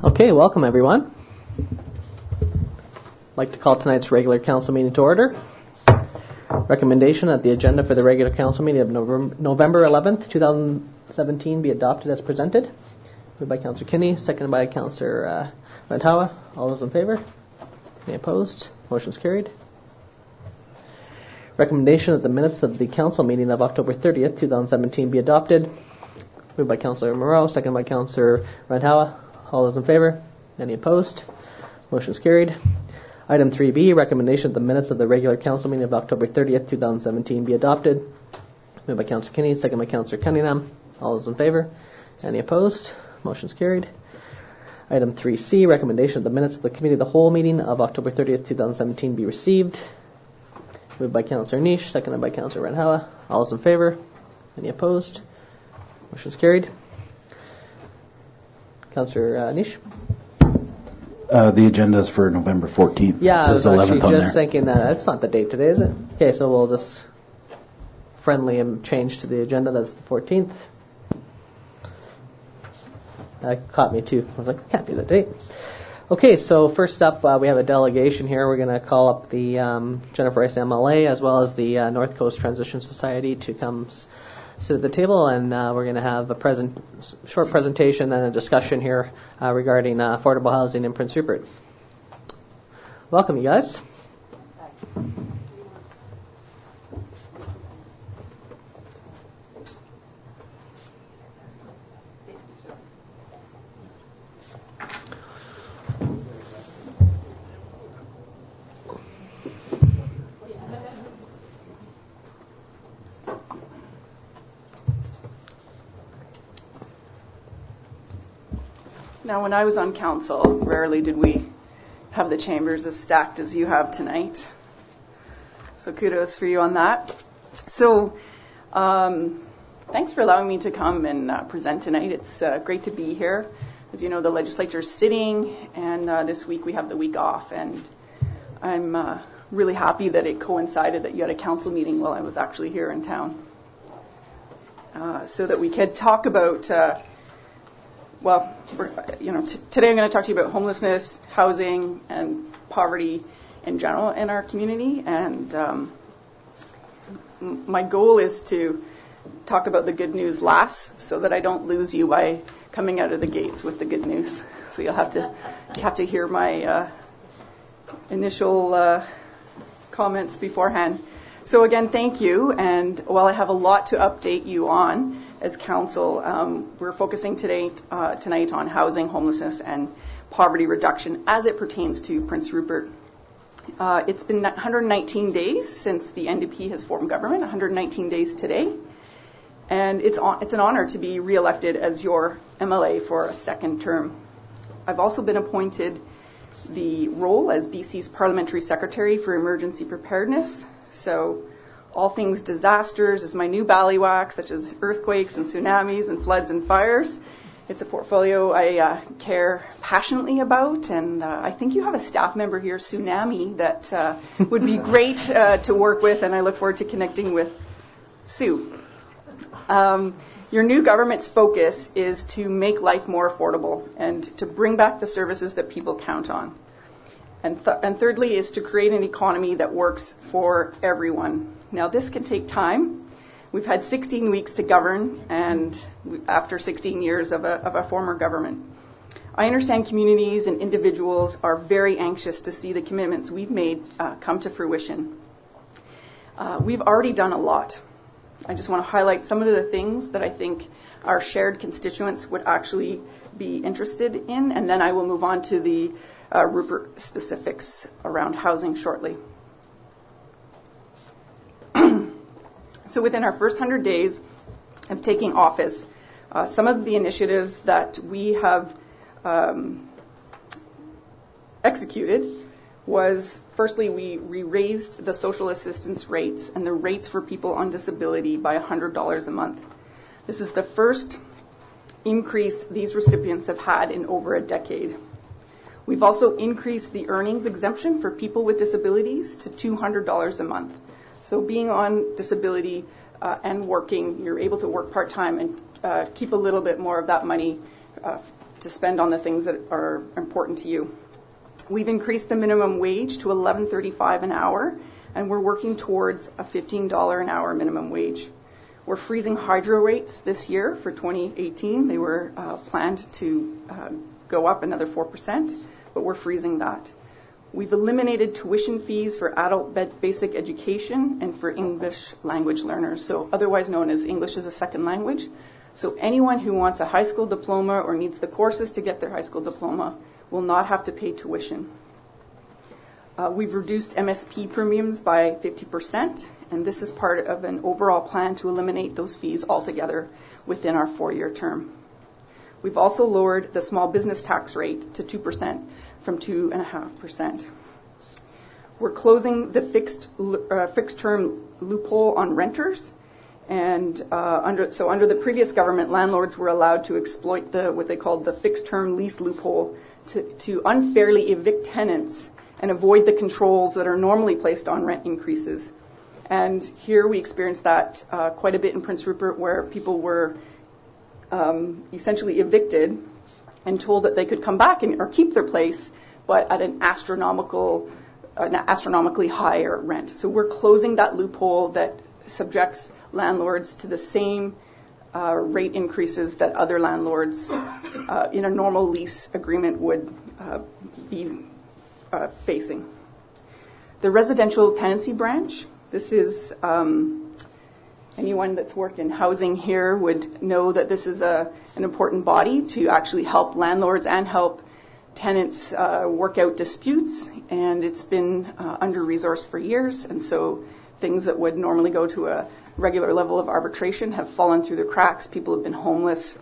Okay, welcome everyone. I'd like to call tonight's regular council meeting to order. Recommendation that the agenda for the regular council meeting of November 11th, 2017 be adopted as presented. Moved by Councillor Kinney, seconded by Councillor Randhawa. All those in favor? Any opposed? Motion's carried. Recommendation that the minutes of the council meeting of October 30th, 2017 be adopted. Moved by Councillor Moreau, seconded by Councillor Randhawa. All those in favor? Any opposed? Motion's carried. Item 3B, recommendation that the minutes of the regular council meeting of October 30th, 2017 be adopted. Moved by Councillor Kinney, seconded by Councillor Cunningham. All those in favor? Any opposed? Motion's carried. Item 3C, recommendation that the minutes of the committee of the whole meeting of October 30th, 2017 be received. Moved by Councillor Niche, seconded by Councillor Randhawa. All those in favor? Any opposed? Motion's carried. Councillor Niche? The agenda is for November 14th. Yeah, I was actually just there. thinking that's not the date today, is it? Okay, so we'll just friendly and change to the agenda. That's the 14th. That caught me too. I was like, can't be the date. Okay, so first up, we have a delegation here. We're going to call up the Jennifer Rice MLA as well as the North Coast Transition Society to come sit at the table, and we're going to have a short presentation and a discussion here regarding affordable housing in Prince Rupert. Welcome, you guys. Now, when I was on council, rarely did we have the chambers as stacked as you have tonight. So kudos for you on that. So thanks for allowing me to come and present tonight. It's great to be here. As you know, the legislature's sitting, and this week we have the week off. And I'm really happy that it coincided that you had a council meeting while I was actually here in town. So that we could talk about today I'm going to talk to you about homelessness, housing, and poverty in general in our community. And my goal is to talk about the good news last, so that I don't lose you by coming out of the gates with the good news. So you have to hear my initial comments beforehand. So again, thank you. And while I have a lot to update you on as council, we're focusing tonight on housing, homelessness, and poverty reduction as it pertains to Prince Rupert. It's been 119 days since the NDP has formed government, 119 days today. And it's an honor to be re-elected as your MLA for a second term. I've also been appointed the role as BC's Parliamentary Secretary for Emergency Preparedness. So all things disasters is my new ballywhack, such as earthquakes and tsunamis and floods and fires. It's a portfolio I care passionately about, and I think you have a staff member here, Tsunami, that would be great to work with, and I look forward to connecting with Sue. Your new government's focus is to make life more affordable and to bring back the services that people count on. And thirdly is to create an economy that works for everyone. Now, this can take time. We've had 16 weeks to govern, and after 16 years of a former government. I understand communities and individuals are very anxious to see the commitments we've made come to fruition. We've already done a lot. I just want to highlight some of the things that I think our shared constituents would actually be interested in, and then I will move on to the Rupert specifics around housing shortly. So within our first 100 days of taking office, some of the initiatives that we have executed was, firstly, we raised the social assistance rates and the rates for people on disability by $100 a month. This is the first increase these recipients have had in over a decade. We've also increased the earnings exemption for people with disabilities to $200 a month. So being on disability and working, you're able to work part-time and keep a little bit more of that money to spend on the things that are important to you. We've increased the minimum wage to $11.35 an hour, and we're working towards a $15 an hour minimum wage. We're freezing hydro rates this year for 2018. They were planned to go up another 4%, but we're freezing that. We've eliminated tuition fees for adult basic education and for English language learners, so otherwise known as English as a second language. So anyone who wants a high school diploma or needs the courses to get their high school diploma will not have to pay tuition. We've reduced MSP premiums by 50%, and this is part of an overall plan to eliminate those fees altogether within our 4-year term. We've also lowered the small business tax rate to 2% from 2.5%. We're closing the fixed term loophole on renters, and under the previous government, landlords were allowed to exploit what they called the fixed term lease loophole to unfairly evict tenants and avoid the controls that are normally placed on rent increases. And here we experienced that quite a bit in Prince Rupert, where people were essentially evicted and told that they could come back or keep their place, but at an astronomically higher rent. So we're closing that loophole that subjects landlords to the same rate increases that other landlords in a normal lease agreement would be facing. The residential tenancy branch, this is anyone that's worked in housing here would know that this is an important body to actually help landlords and help tenants work out disputes, and it's been under-resourced for years, and so things that would normally go to a regular level of arbitration have fallen through the cracks. People have been homeless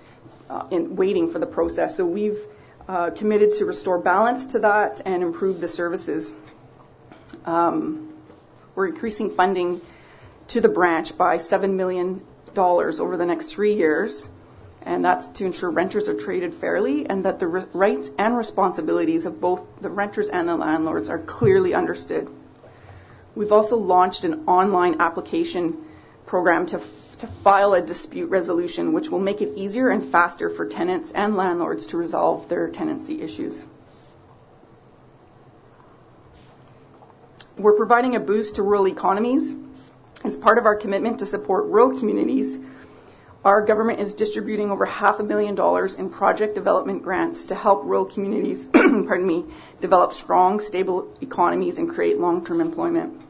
waiting for the process. So we've committed to restore balance to that and improve the services. We're increasing funding to the branch by $7 million over the next 3 years, and that's to ensure renters are treated fairly and that the rights and responsibilities of both the renters and the landlords are clearly understood. We've also launched an online application program to file a dispute resolution, which will make it easier and faster for tenants and landlords to resolve their tenancy issues. We're providing a boost to rural economies. As part of our commitment to support rural communities, our government is distributing over $500,000 in project development grants to help rural communities develop strong, stable economies and create long-term employment.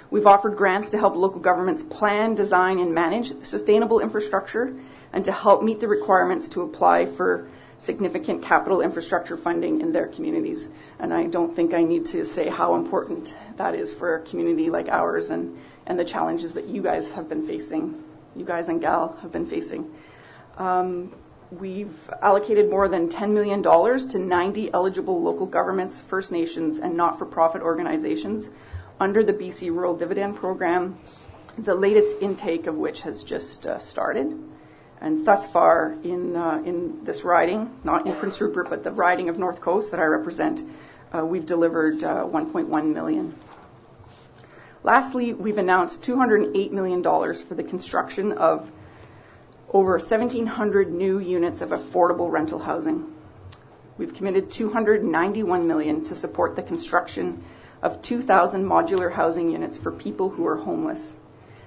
We've offered grants to help local governments plan, design, and manage sustainable infrastructure and to help meet the requirements to apply for significant capital infrastructure funding in their communities. And I don't think I need to say how important that is for a community like ours and the challenges that you guys have been facing, you guys and gal have been facing. We've allocated more than $10 million to 90 eligible local governments, First Nations, and not-for-profit organizations under the BC Rural Dividend Program, the latest intake of which has just started. And thus far in this riding, not in Prince Rupert, but the riding of North Coast that I represent, we've delivered $1.1 million. Lastly, we've announced $208 million for the construction of over 1,700 new units of affordable rental housing. We've committed $291 million to support the construction of 2,000 modular housing units for people who are homeless,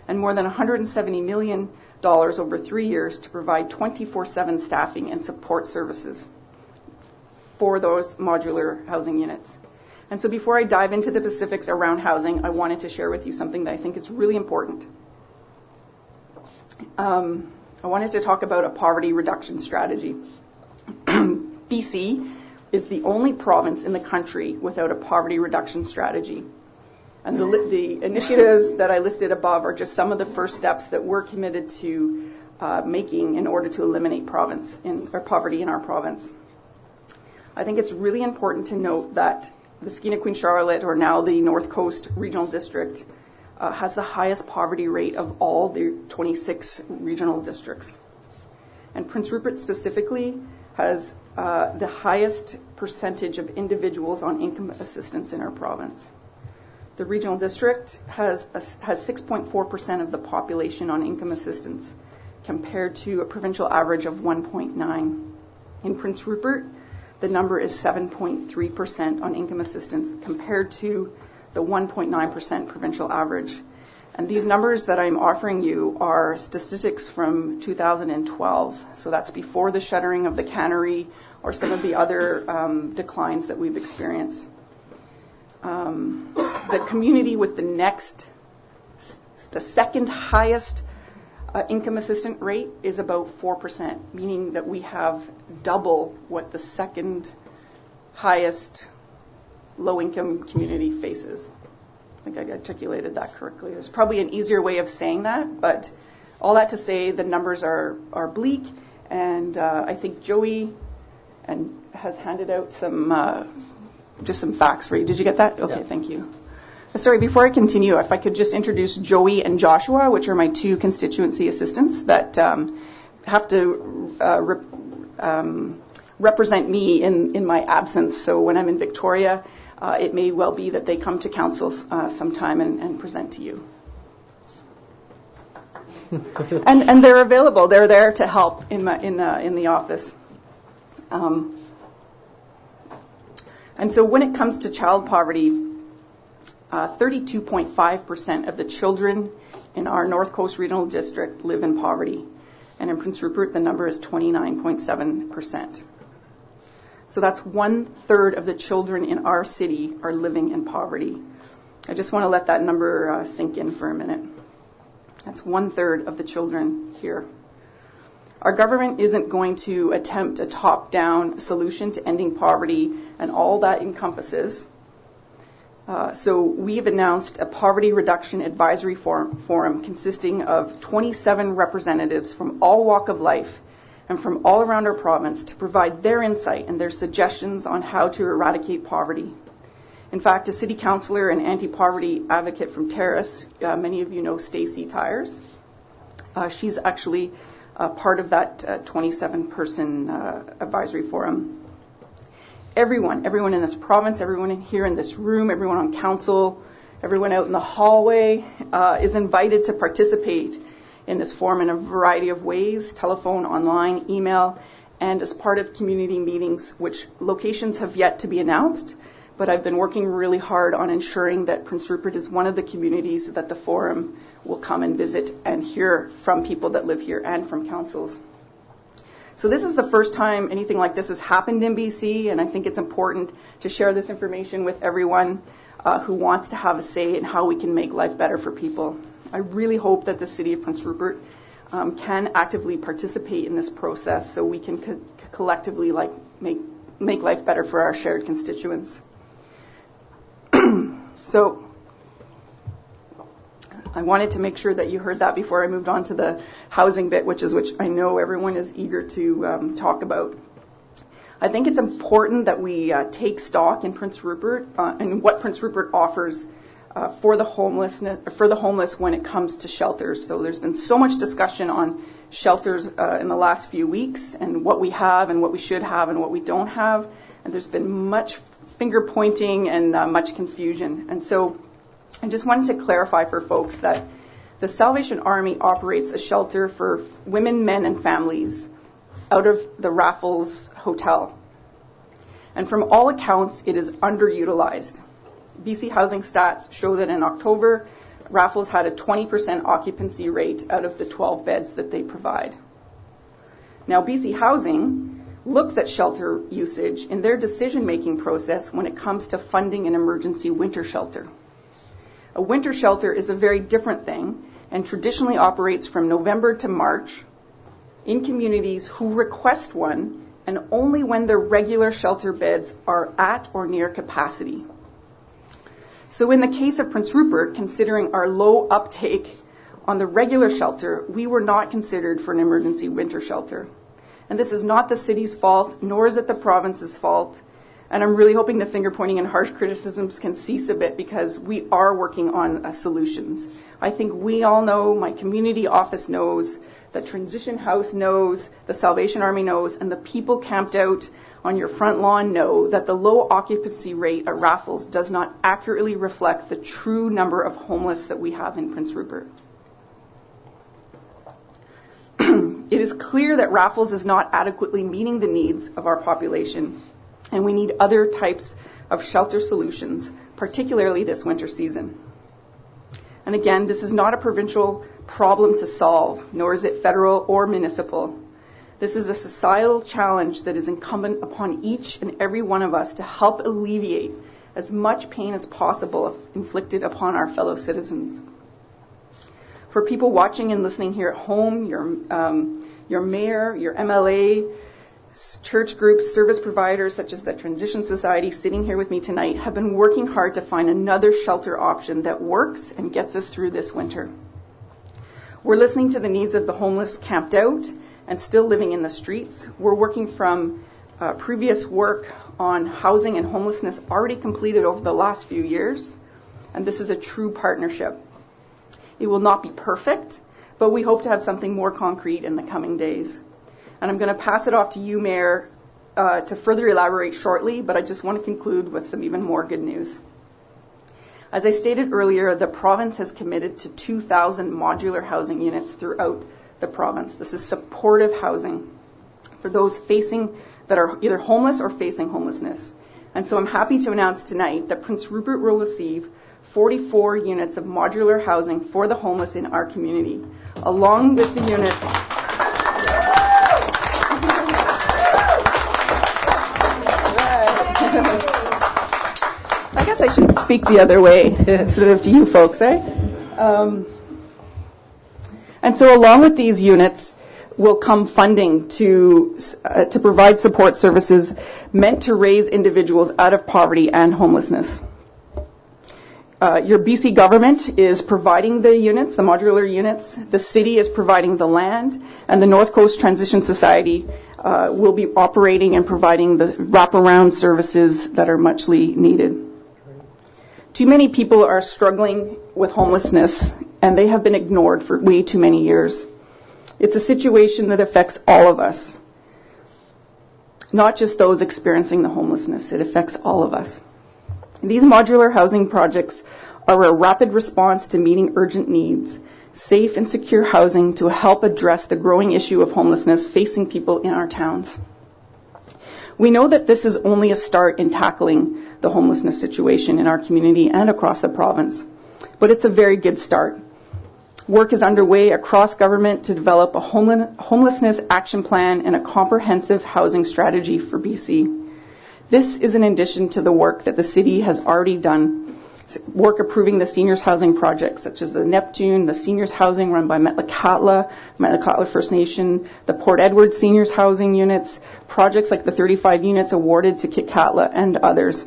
and more than $170 million over 3 years to provide 24/7 staffing and support services for those modular housing units. And so before I dive into the specifics around housing, I wanted to share with you something that I think is really important. I wanted to talk about a poverty reduction strategy. BC is the only province in the country without a poverty reduction strategy. And the initiatives that I listed above are just some of the first steps that we're committed to making in order to eliminate poverty in our province. I think it's really important to note that the Skeena Queen Charlotte, or now the North Coast Regional District, has the highest poverty rate of all the 26 regional districts. And Prince Rupert specifically has the highest percentage of individuals on income assistance in our province. The regional district has 6.4% of the population on income assistance, compared to a provincial average of 1.9%. In Prince Rupert, the number is 7.3% on income assistance compared to the 1.9% provincial average. And these numbers that I'm offering you are statistics from 2012. So that's before the shuttering of the cannery or some of the other declines that we've experienced. The community with the second highest income assistant rate is about 4%, meaning that we have double what the second highest low-income community faces. I think I articulated that correctly. There's probably an easier way of saying that, but all that to say the numbers are bleak, and I think Joey has handed out just some facts for you. Did you get that? Okay, yeah. Thank you. Sorry, before I continue, if I could just introduce Joey and Joshua, which are my two constituency assistants that have to represent me in my absence. So when I'm in Victoria, it may well be that they come to council sometime and present to you. and they're available. They're there to help in the office. And so when it comes to child poverty, 32.5% of the children in our North Coast Regional District live in poverty. And in Prince Rupert, the number is 29.7%. So that's 1/3 of the children in our city are living in poverty. I just want to let that number sink in for a minute. That's 1/3 of the children here. Our government isn't going to attempt a top-down solution to ending poverty and all that encompasses. So we've announced a poverty reduction advisory forum consisting of 27 representatives from all walk of life and from all around our province to provide their insight and their suggestions on how to eradicate poverty. In fact, a city councillor and anti-poverty advocate from Terrace, many of you know Stacey Tyers, she's actually part of that 27-person advisory forum. Everyone in this province, everyone here in this room, everyone on council, everyone out in the hallway is invited to participate in this forum in a variety of ways: telephone, online, email, and as part of community meetings, which locations have yet to be announced. But I've been working really hard on ensuring that Prince Rupert is one of the communities that the forum will come and visit and hear from people that live here and from councils. So this is the first time anything like this has happened in BC, and I think it's important to share this information with everyone who wants to have a say in how we can make life better for people. I really hope that the City of Prince Rupert can actively participate in this process so we can collectively make life better for our shared constituents. So I wanted to make sure that you heard that before I moved on to the housing bit, which I know everyone is eager to talk about. I think it's important that we take stock in Prince Rupert and what Prince Rupert offers for the homeless when it comes to shelters. So there's been so much discussion on shelters in the last few weeks and what we have and what we should have and what we don't have. And there's been much finger pointing and much confusion. And so I just wanted to clarify for folks that the Salvation Army operates a shelter for women, men, and families out of the Raffles Hotel. And from all accounts, it is underutilized. BC Housing stats show that in October, Raffles had a 20% occupancy rate out of the 12 beds that they provide. Now, BC Housing looks at shelter usage in their decision-making process when it comes to funding an emergency winter shelter. A winter shelter is a very different thing and traditionally operates from November to March in communities who request one and only when their regular shelter beds are at or near capacity. So in the case of Prince Rupert, considering our low uptake on the regular shelter, we were not considered for an emergency winter shelter. And this is not the city's fault, nor is it the province's fault. And I'm really hoping the finger pointing and harsh criticisms can cease a bit because we are working on solutions. I think we all know, my community office knows, the Transition House knows, the Salvation Army knows, and the people camped out on your front lawn know that the low occupancy rate at Raffles does not accurately reflect the true number of homeless that we have in Prince Rupert. It is clear that Raffles is not adequately meeting the needs of our population, and we need other types of shelter solutions, particularly this winter season. And again, this is not a provincial problem to solve, nor is it federal or municipal. This is a societal challenge that is incumbent upon each and every one of us to help alleviate as much pain as possible inflicted upon our fellow citizens. For people watching and listening here at home, your mayor, your MLA, church groups, service providers such as the Transition Society sitting here with me tonight have been working hard to find another shelter option that works and gets us through this winter. We're listening to the needs of the homeless camped out and still living in the streets. We're working from previous work on housing and homelessness already completed over the last few years, and this is a true partnership. It will not be perfect, but we hope to have something more concrete in the coming days. And I'm going to pass it off to you, Mayor, to further elaborate shortly, but I just want to conclude with some even more good news. As I stated earlier, the province has committed to 2,000 modular housing units throughout the province. This is supportive housing for those that are either homeless or facing homelessness. And so I'm happy to announce tonight that Prince Rupert will receive 44 units of modular housing for the homeless in our community, along with the units. I guess I should speak the other way instead of to you folks, eh? And so along with these units will come funding to provide support services meant to raise individuals out of poverty and homelessness. Your BC government is providing the units, the modular units. The city is providing the land, and the North Coast Transition Society will be operating and providing the wraparound services that are muchly needed. Too many people are struggling with homelessness, and they have been ignored for way too many years. It's a situation that affects all of us, not just those experiencing the homelessness. It affects all of us. These modular housing projects are a rapid response to meeting urgent needs, safe and secure housing to help address the growing issue of homelessness facing people in our towns. We know that this is only a start in tackling the homelessness situation in our community and across the province, but it's a very good start. Work is underway across government to develop a homelessness action plan and a comprehensive housing strategy for BC. This is in addition to the work that the city has already done, work approving the seniors housing projects such as the Neptune, the seniors housing run by Metlakatla First Nation, the Port Edward seniors housing units, projects like the 35 units awarded to Kitkatla and others.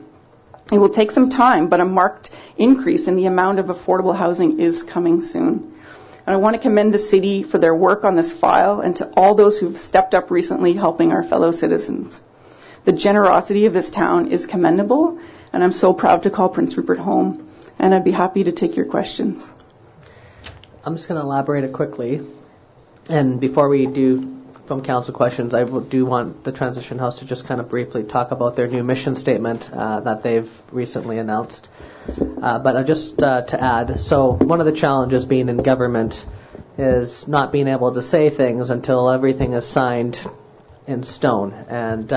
It will take some time, but a marked increase in the amount of affordable housing is coming soon. And I want to commend the city for their work on this file and to all those who've stepped up recently helping our fellow citizens. The generosity of this town is commendable, and I'm so proud to call Prince Rupert home, and I'd be happy to take your questions. I'm just going to elaborate it quickly. And before we do from council questions, I do want the Transition House to just kind of briefly talk about their new mission statement that they've recently announced. But just to add, so one of the challenges being in government is not being able to say things until everything is signed in stone. And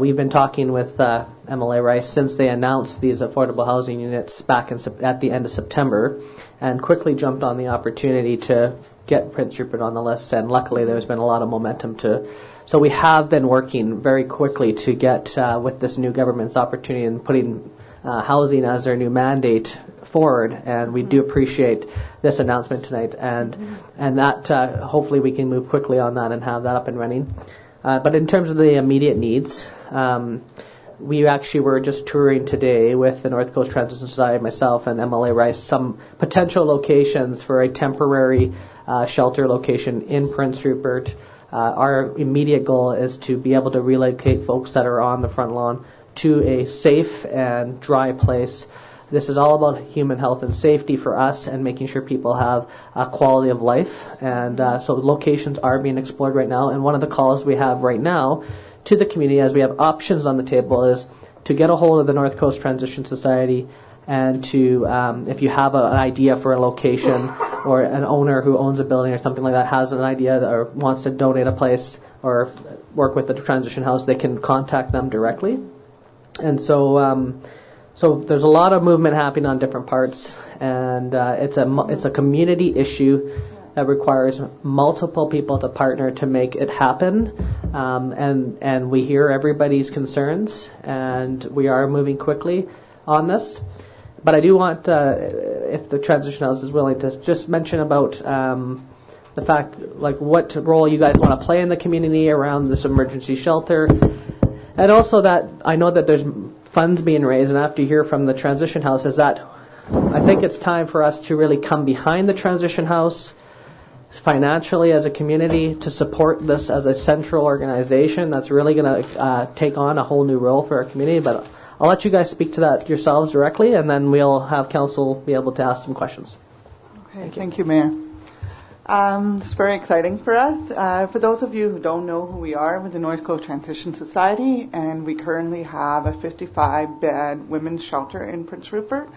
we've been talking with MLA Rice since they announced these affordable housing units back at the end of September, and quickly jumped on the opportunity to get Prince Rupert on the list, and luckily there's been a lot of momentum so we have been working very quickly to get with this new government's opportunity and putting housing as their new mandate forward, and we do appreciate this announcement tonight, and that hopefully we can move quickly on that and have that up and running. But in terms of the immediate needs, we actually were just touring today with the North Coast Transition Society, myself and MLA Rice, some potential locations for a temporary shelter location in Prince Rupert. Our immediate goal is to be able to relocate folks that are on the front lawn to a safe and dry place. This is all about human health and safety for us and making sure people have a quality of life. And so locations are being explored right now. And one of the calls we have right now to the community, as we have options on the table, is to get a hold of the North Coast Transition Society, and to, if you have an idea for a location or an owner who owns a building or something like that has an idea or wants to donate a place or work with the transition house, they can contact them directly. And so, so there's a lot of movement happening on different parts, and it's a community issue that requires multiple people to partner to make it happen. And we hear everybody's concerns, and we are moving quickly on this. But I do want, if the transition house is willing, to just mention about the fact, like, what role you guys want to play in the community around this emergency shelter. And also that I know that there's funds being raised, and I have to hear from the transition house is that I think it's time for us to really come behind the transition house financially as a community to support this as a central organization that's really going to take on a whole new role for our community. But I'll let you guys speak to that yourselves directly, and then we'll have council be able to ask some questions. Okay, thank you, Mayor. It's very exciting for us. For those of you who don't know who we are, we're the North Coast Transition Society, and we currently have a 55-bed women's shelter in Prince Rupert.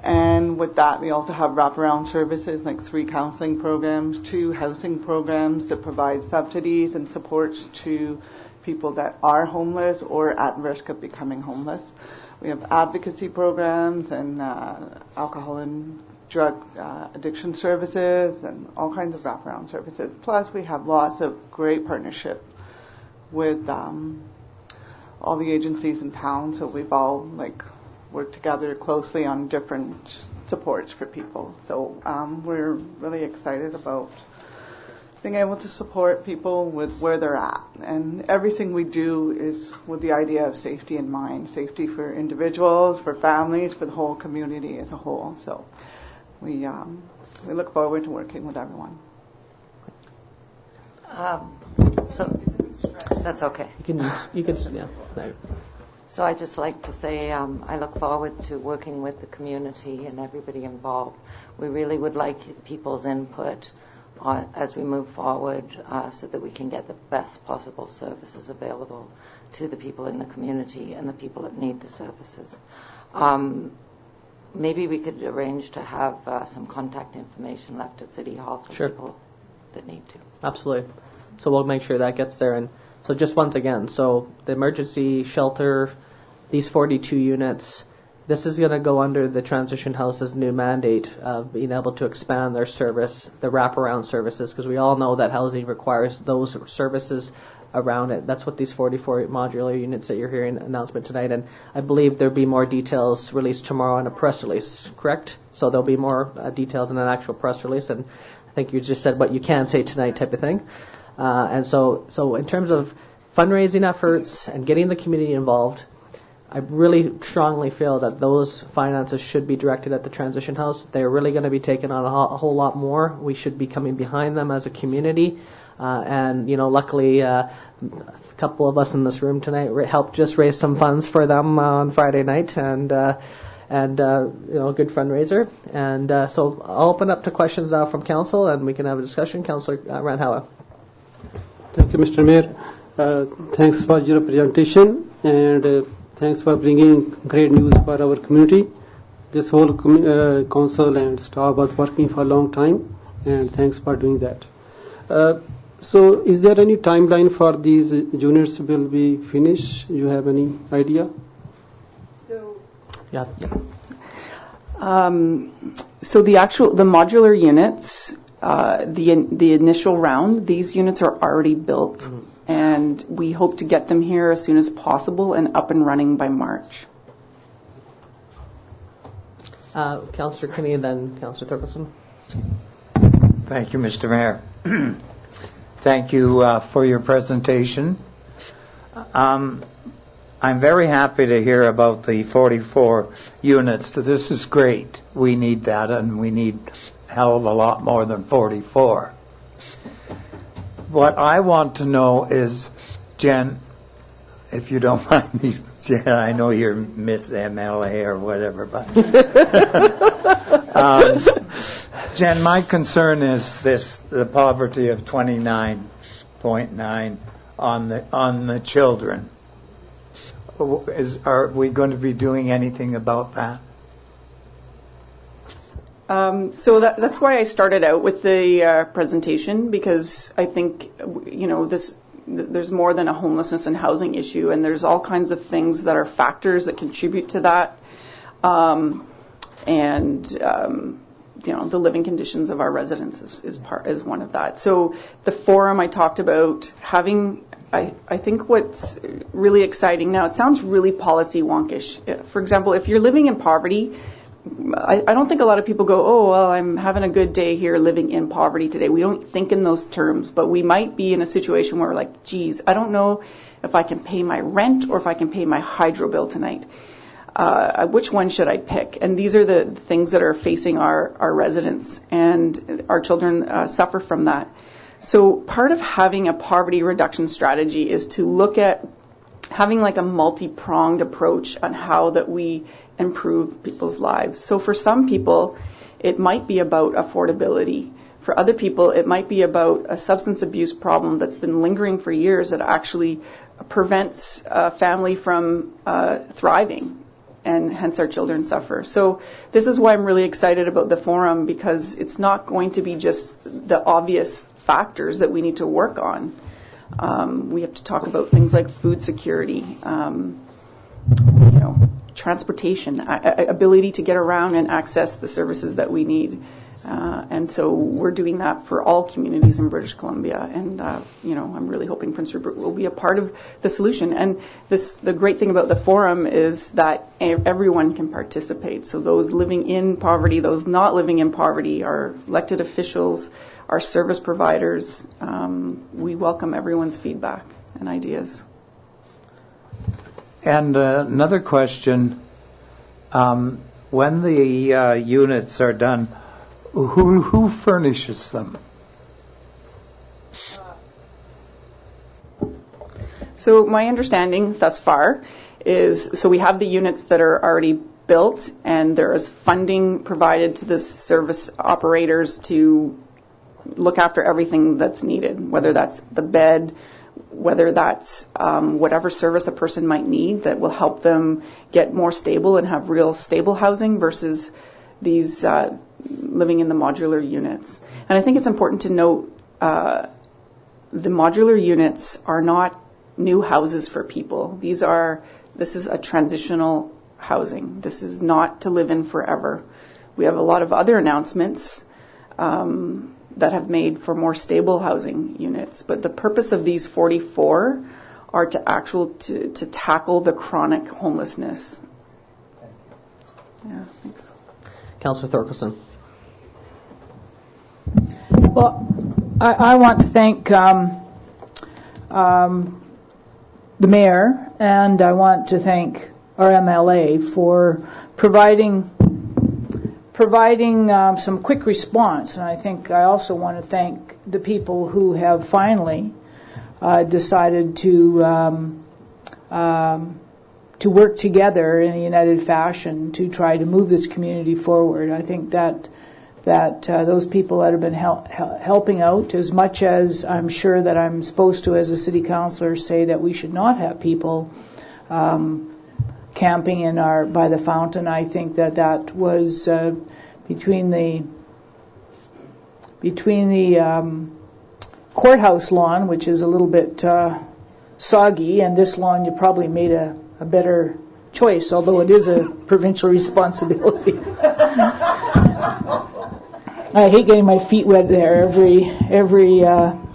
And with that, we also have wraparound services like 3 counseling programs, 2 housing programs that provide subsidies and supports to people that are homeless or at risk of becoming homeless. We have advocacy programs and alcohol and drug addiction services and all kinds of wraparound services. Plus, we have lots of great partnership with all the agencies in town, so we've all work together closely on different supports for people. So we're really excited about being able to support people with where they're at. And everything we do is with the idea of safety in mind, safety for individuals, for families, for the whole community as a whole. So we look forward to working with everyone. So that's okay. You can yeah. No. So I just like to say I look forward to working with the community and everybody involved. We really would like people's input as we move forward so that we can get the best possible services available to the people in the community and the people that need the services. Maybe we could arrange to have some contact information left at City Hall for Sure. people that need to. Absolutely. So we'll make sure that gets there. And so just once again, so the emergency shelter, these 42 units, this is going to go under the Transition House's new mandate of being able to expand their service, the wraparound services, because we all know that housing requires those services around it. That's what these 44 modular units that you're hearing announcement tonight. And I believe there'll be more details released tomorrow in a press release, correct? So there'll be more details in an actual press release. And I think you just said what you can say tonight type of thing. And so in terms of fundraising efforts and getting the community involved, I really strongly feel that those finances should be directed at the Transition House. They're really going to be taking on a whole lot more. We should be coming behind them as a community. And, luckily, a couple of us in this room tonight helped just raise some funds for them on Friday night. And a good fundraiser. And so I'll open up to questions now from council, and we can have a discussion. Councillor Randhawa. Thank you, Mr. Mayor. Thanks for your presentation, and thanks for bringing great news for our community. This whole council and staff was working for a long time, and thanks for doing that. So is there any timeline for these units will be finished? You have any idea? Yeah. So the modular units, the initial round, these units are already built. Mm-hmm. And we hope to get them here as soon as possible and up and running by March. Councillor Kinney and then Councillor Thurkelson. Thank you, Mr. Mayor. Thank you for your presentation. I'm very happy to hear about the 44 units. This is great. We need that, and we need a hell of a lot more than 44. What I want to know is, Jen, if you don't mind me, Jen, I know you're Miss MLA or whatever, but Jen, my concern is the poverty of 29.9 on the children. Are we going to be doing anything about that? So that's why I started out with the presentation, because I think, there's more than a homelessness and housing issue, and there's all kinds of things that are factors that contribute to that. The living conditions of our residents is one of that. So the forum I talked about having, I think what's really exciting now, it sounds really policy wonkish. For example, if you're living in poverty, I don't think a lot of people go, oh, well, I'm having a good day here living in poverty today. We don't think in those terms, but we might be in a situation where we're like, geez, I don't know if I can pay my rent or if I can pay my hydro bill tonight. Which one should I pick? And these are the things that are facing our residents, and our children suffer from that. So part of having a poverty reduction strategy is to look at having like a multi-pronged approach on how that we improve people's lives. So for some people, it might be about affordability. For other people, it might be about a substance abuse problem that's been lingering for years that actually prevents a family from thriving, and hence our children suffer. So this is why I'm really excited about the forum, because it's not going to be just the obvious factors that we need to work on. We have to talk about things like food security, transportation, ability to get around and access the services that we need. And so we're doing that for all communities in British Columbia. And, I'm really hoping Prince Rupert will be a part of the solution. And the great thing about the forum is that everyone can participate. So those living in poverty, those not living in poverty, our elected officials, our service providers, we welcome everyone's feedback and ideas. And another question, when the units are done, who furnishes them? So my understanding thus far is, so we have the units that are already built, and there is funding provided to the service operators to look after everything that's needed, whether that's the bed, whether that's whatever service a person might need that will help them get more stable and have real stable housing versus these living in the modular units. And I think it's important to note the modular units are not new houses for people. This is a transitional housing. This is not to live in forever. We have a lot of other announcements that have made for more stable housing units. But the purpose of these 44 are to tackle the chronic homelessness. Yeah, thanks. Councillor Thorkelson. Well, I want to thank the mayor, and I want to thank our MLA for providing some quick response. And I think I also want to thank the people who have finally decided to work together in a united fashion to try to move this community forward. I think that those people that have been helping out, as much as I'm sure that I'm supposed to, as a city councillor, say that we should not have people camping by the fountain. I think that was between the courthouse lawn, which is a little bit soggy, and this lawn, you probably made a better choice, although it is a provincial responsibility. I hate getting my feet wet there every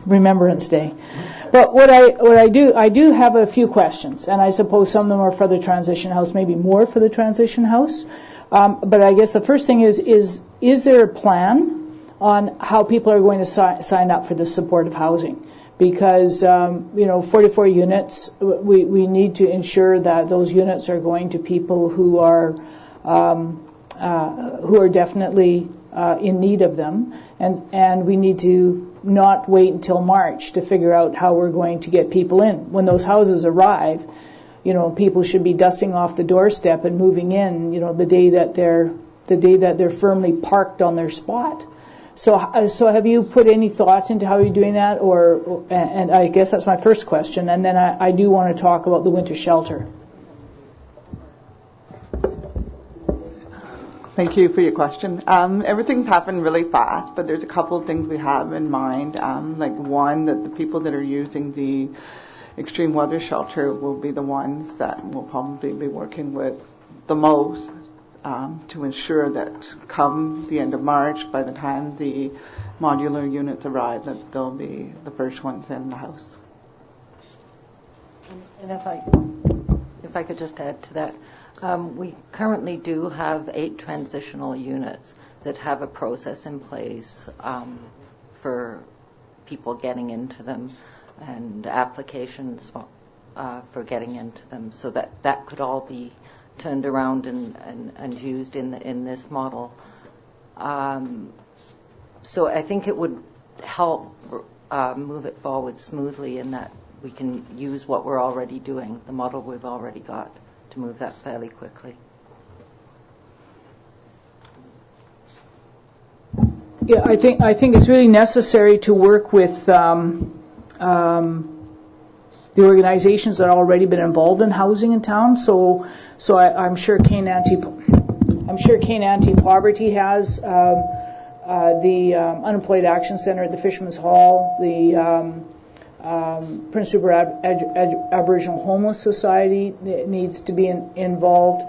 Remembrance Day. But what I do have a few questions, and I suppose some of them are for the transition house, maybe more for the transition house. But I guess the first thing is there a plan on how people are going to sign up for this supportive housing? Because 44 units, we need to ensure that those units are going to people who are definitely in need of them, and we need to not wait until March to figure out how we're going to get people in. When those houses arrive, people should be dusting off the doorstep and moving in, the day that they're firmly parked on their spot. So have you put any thought into how you're doing that, and I guess that's my first question, and then I do want to talk about the winter shelter. Thank you for your question. Everything's happened really fast, but there's a couple of things we have in mind. Like one, that the people that are using the extreme weather shelter will be the ones that will probably be working with the most to ensure that come the end of March, by the time the modular units arrive, that they'll be the first ones in the house. And if I could just add to that, we currently do have 8 transitional units that have a process in place for people getting into them and applications for getting into them, so that could all be turned around and used in this model. So I think it would help move it forward smoothly in that we can use what we're already doing, the model we've already got, to move that fairly quickly. Yeah, I think it's really necessary to work with the organizations that have already been involved in housing in town. So I'm sure Cane Anti-Poverty has the Unemployed Action Center at the Fisherman's Hall, the Prince Rupert Aboriginal Homeless Society needs to be involved.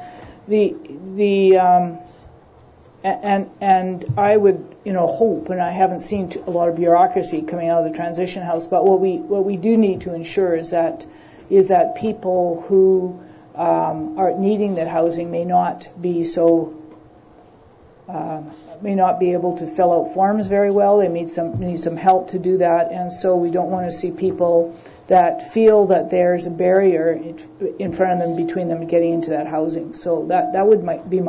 And I would hope, and I haven't seen a lot of bureaucracy coming out of the transition house, but what we do need to ensure is that people who are needing that housing may not be able to fill out forms very well. They need some help to do that, and so we don't want to see people that feel that there's a barrier in front of them, between them, getting into that housing. So that would be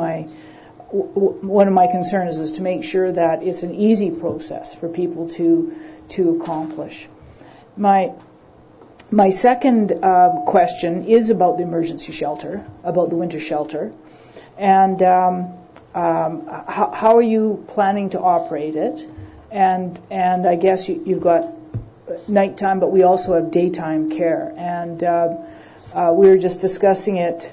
one of my concerns, is to make sure that it's an easy process for people to accomplish. My second question is about the emergency shelter, about the winter shelter, and how are you planning to operate it? And I guess you've got nighttime, but we also have daytime care. And we were just discussing it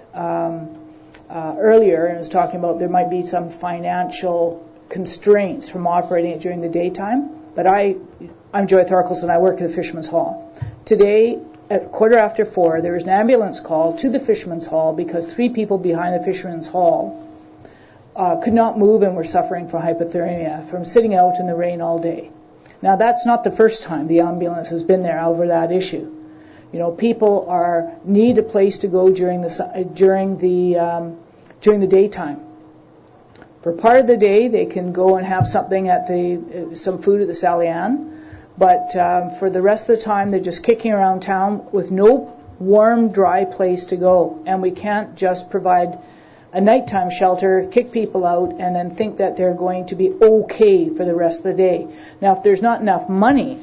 earlier, and I was talking about there might be some financial constraints from operating it during the daytime. But I'm Joy Thorkelson, I work at the Fisherman's Hall. Today, at 4:15, there was an ambulance call to the Fisherman's Hall because 3 people behind the Fisherman's Hall could not move and were suffering from hypothermia from sitting out in the rain all day. Now, that's not the first time the ambulance has been there over that issue. People need a place to go during the daytime. For part of the day, they can go and have something at some food at the Sally Ann, but for the rest of the time, they're just kicking around town with no warm, dry place to go. And we can't just provide a nighttime shelter, kick people out, and then think that they're going to be okay for the rest of the day. Now, if there's not enough money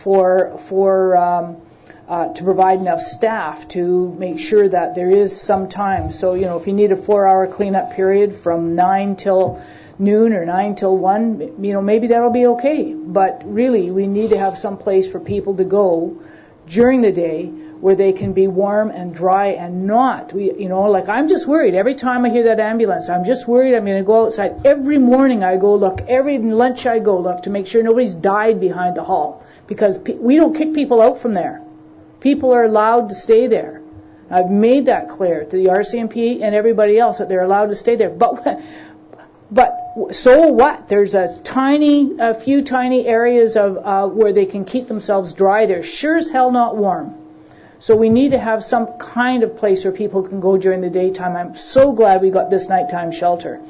to provide enough staff to make sure that there is some time. So, if you need a 4-hour cleanup period from 9 till noon or 9 till 1, maybe that'll be okay. But really, we need to have some place for people to go during the day where they can be warm and dry and not, I'm just worried. Every time I hear that ambulance, I'm just worried I'm going to go outside. Every morning I go look, every lunch I go look to make sure nobody's died behind the hall, because we don't kick people out from there. People are allowed to stay there. I've made that clear to the RCMP and everybody else that they're allowed to stay there. But so what? There's a few tiny areas of where they can keep themselves dry. They're sure as hell not warm. So we need to have some kind of place where people can go during the daytime. I'm so glad we got this nighttime shelter.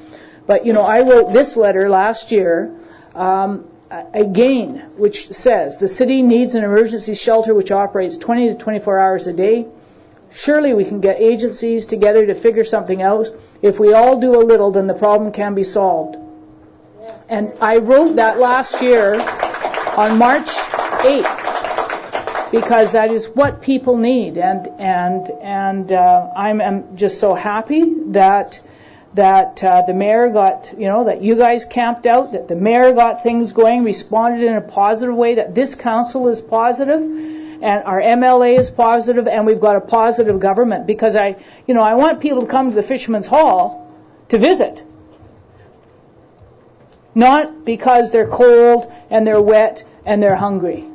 But, I wrote this letter last year, again, which says the city needs an emergency shelter which operates 20 to 24 hours a day. Surely we can get agencies together to figure something out. If we all do a little, then the problem can be solved. And I wrote that last year on March 8th. Because that is what people need, and I'm just so happy that the mayor got, that you guys camped out, that the mayor got things going, responded in a positive way, that this council is positive, and our MLA is positive, and we've got a positive government. Because I want people to come to the Fisherman's Hall to visit, not because they're cold and they're wet and they're hungry.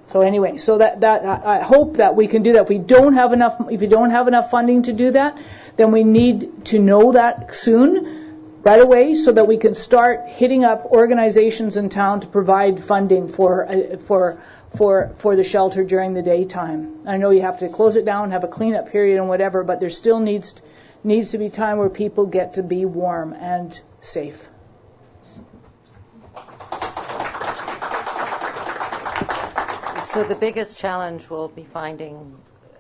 So anyway, so that I hope that we can do that. If you don't have enough funding to do that, then we need to know that soon, right away, so that we can start hitting up organizations in town to provide funding for the shelter during the daytime. I know you have to close it down, have a cleanup period and whatever, but there still needs to be time where people get to be warm and safe. So the biggest challenge will be finding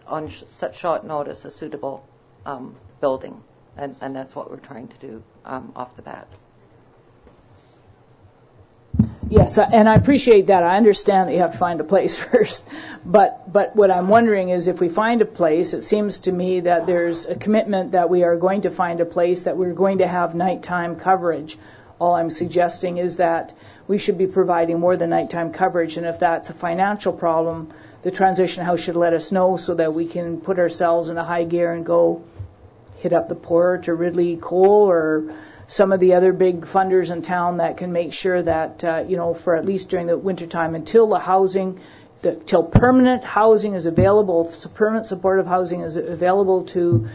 on such short notice a suitable building, and that's what we're trying to do off the bat. Yes, and I appreciate that. I understand that you have to find a place first. But what I'm wondering is, if we find a place, it seems to me that there's a commitment that we are going to find a place, that we're going to have nighttime coverage. All I'm suggesting is that we should be providing more than nighttime coverage, and if that's a financial problem, the transition house should let us know so that we can put ourselves in a high gear and go hit up the Port or Ridley Coal or some of the other big funders in town that can make sure that, for at least during the wintertime, until till permanent housing is available, permanent supportive housing is available to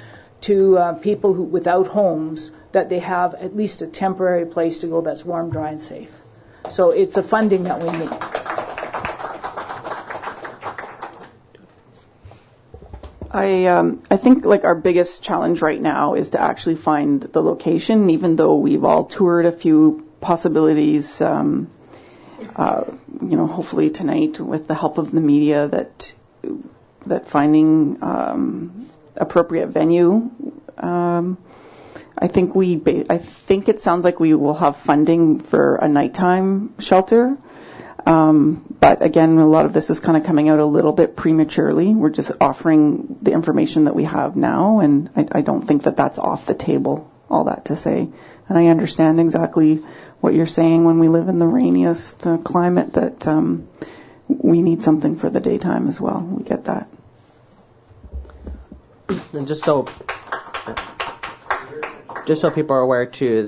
people without homes, that they have at least a temporary place to go that's warm, dry, and safe. So it's the funding that we need. I think our biggest challenge right now is to actually find the location, even though we've all toured a few possibilities, hopefully tonight with the help of the media, that finding appropriate venue. I think it sounds like we will have funding for a nighttime shelter. But again, a lot of this is kind of coming out a little bit prematurely. We're just offering the information that we have now, and I don't think that that's off the table, all that to say. And I understand exactly what you're saying when we live in the rainiest climate, that we need something for the daytime as well. We get that. And just so people are aware too,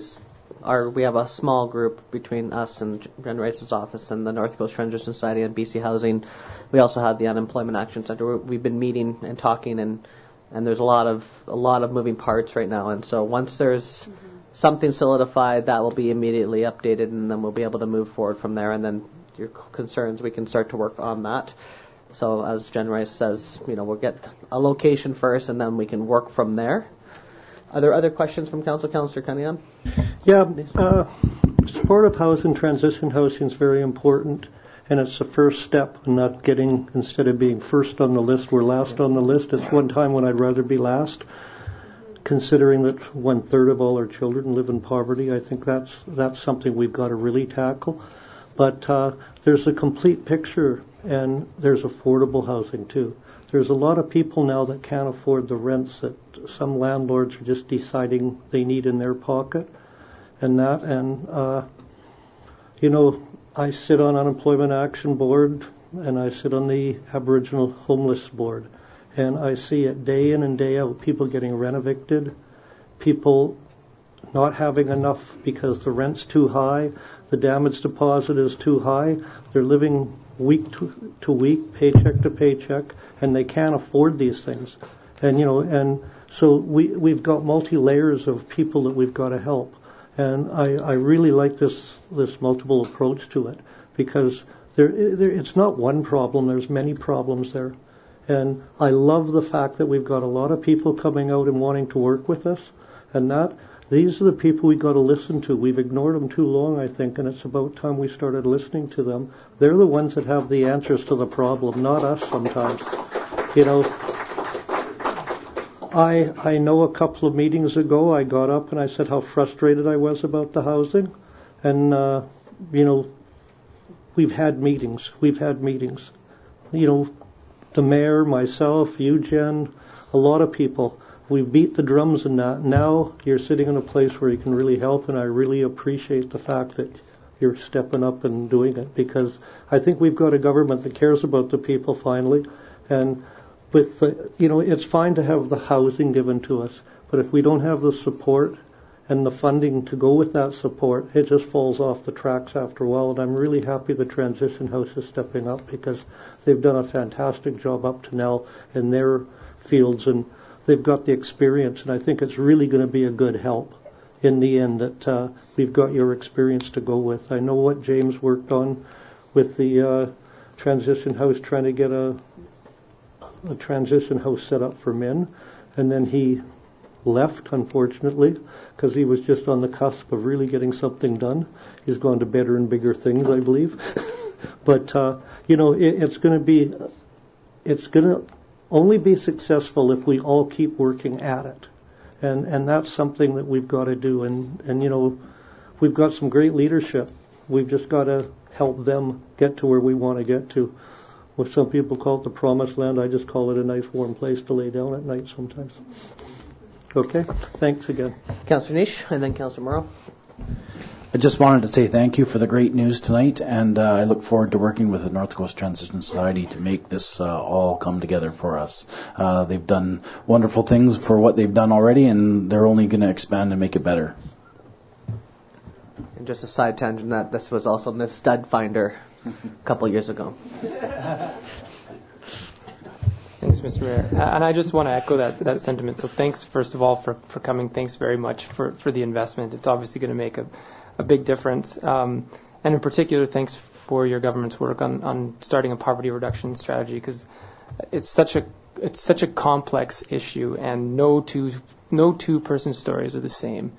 we have a small group between us and Jen Rice's office and the North Coast Transition Society and BC Housing. We also have the Unemployment Action Center. We've been meeting and talking, and there's a lot of moving parts right now. And so once there's something solidified, that will be immediately updated, and then we'll be able to move forward from there. And then your concerns, we can start to work on that. So as Jen Rice says, we'll get a location first, and then we can work from there. Are there other questions from Council? Councillor Cunningham? Yeah, supportive housing, transition housing is very important, and it's the first step in not getting, instead of being first on the list, we're last on the list. It's one time when I'd rather be last, considering that 1/3 of all our children live in poverty. I think that's something we've got to really tackle. But there's a complete picture, and there's affordable housing too. There's a lot of people now that can't afford the rents that some landlords are just deciding they need in their pocket, I sit on Unemployment Action Board, and I sit on the Aboriginal Homeless Board, and I see it day in and day out, people getting rent evicted, people not having enough because the rent's too high, the damage deposit is too high, they're living week to week, paycheck to paycheck, and they can't afford these things. And so we've got multi-layers of people that we've got to help. And I really like this multiple approach to it, because it's not one problem, there's many problems there. And I love the fact that we've got a lot of people coming out and wanting to work with us, and these are the people we've got to listen to. We've ignored them too long, I think, and it's about time we started listening to them. They're the ones that have the answers to the problem, not us sometimes. I know a couple of meetings ago I got up and I said how frustrated I was about the housing. And, we've had meetings. The mayor, myself, you, Jen, a lot of people. We beat the drums in that. Now you're sitting in a place where you can really help, and I really appreciate the fact that you're stepping up and doing it, because I think we've got a government that cares about the people finally. And it's fine to have the housing given to us, but if we don't have the support and the funding to go with that support, it just falls off the tracks after a while. And I'm really happy the Transition House is stepping up, because they've done a fantastic job up to now in their fields, and they've got the experience, and I think it's really going to be a good help in the end that we've got your experience to go with. I know what James worked on with the Transition House, trying to get a Transition House set up for men, and then he left, unfortunately, because he was just on the cusp of really getting something done. He's gone to better and bigger things, I believe. But it's going to only be successful if we all keep working at it, and that's something that we've got to do. And we've got some great leadership. We've just got to help them get to where we want to get to. What some people call it the promised land, I just call it a nice warm place to lay down at night sometimes. Okay, thanks again. Councillor Niche, and then Councillor Morrow. I just wanted to say thank you for the great news tonight, and I look forward to working with the North Coast Transition Society to make this all come together for us. They've done wonderful things for what they've done already, and they're only going to expand and make it better. And just a side tangent, that this was also Miss Stud Finder a couple years ago. Thanks, Mr. Mayor. And I just want to echo that sentiment. So thanks, first of all, for coming. Thanks very much for the investment. It's obviously going to make a big difference. And in particular, thanks for your government's work on starting a poverty reduction strategy, because it's such a complex issue, and no two-person stories are the same.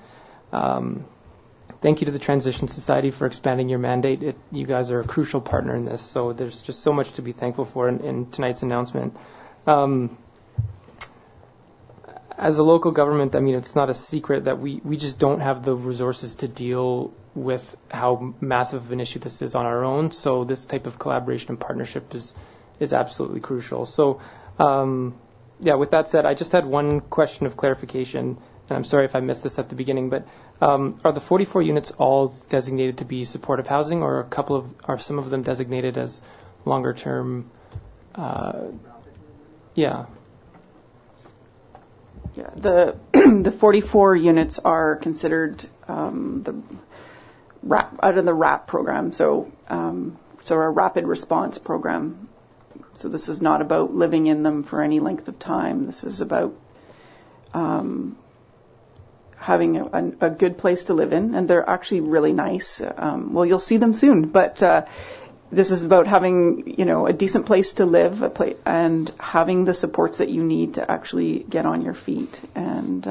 Thank you to the Transition Society for expanding your mandate. You guys are a crucial partner in this, so there's just so much to be thankful for in tonight's announcement. As a local government, I mean, it's not a secret that we just don't have the resources to deal with how massive of an issue this is on our own, so this type of collaboration and partnership is absolutely crucial. So, with that said, I just had one question of clarification, and I'm sorry if I missed this at the beginning, but are the 44 units all designated to be supportive housing, or are some of them designated as longer term? The 44 units are considered out of the RAP program, so a rapid response program. So this is not about living in them for any length of time. This is about having a good place to live in, and they're actually really nice. You'll see them soon, but this is about having, a decent place to live, and having the supports that you need to actually get on your feet, and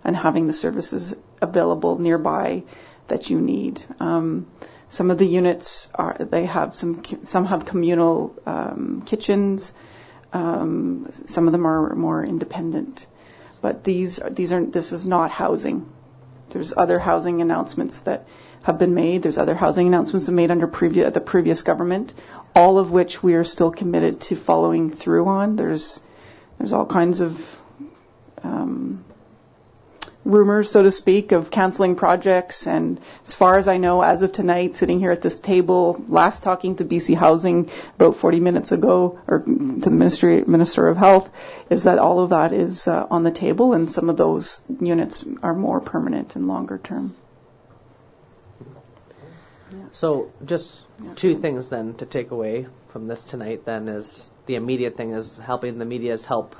having the services available nearby that you need. Some of the units some have communal kitchens. Some of them are more independent. But this is not housing. There's other housing announcements that have been made. There's other housing announcements made under the previous government, all of which we are still committed to following through on. There's all kinds of rumors, so to speak, of canceling projects. And as far as I know, as of tonight, sitting here at this table, last talking to BC Housing about 40 minutes ago, or to the Minister of Health, is that all of that is on the table, and some of those units are more permanent and longer term. So just two things then to take away from this tonight then is the immediate thing is helping the media's help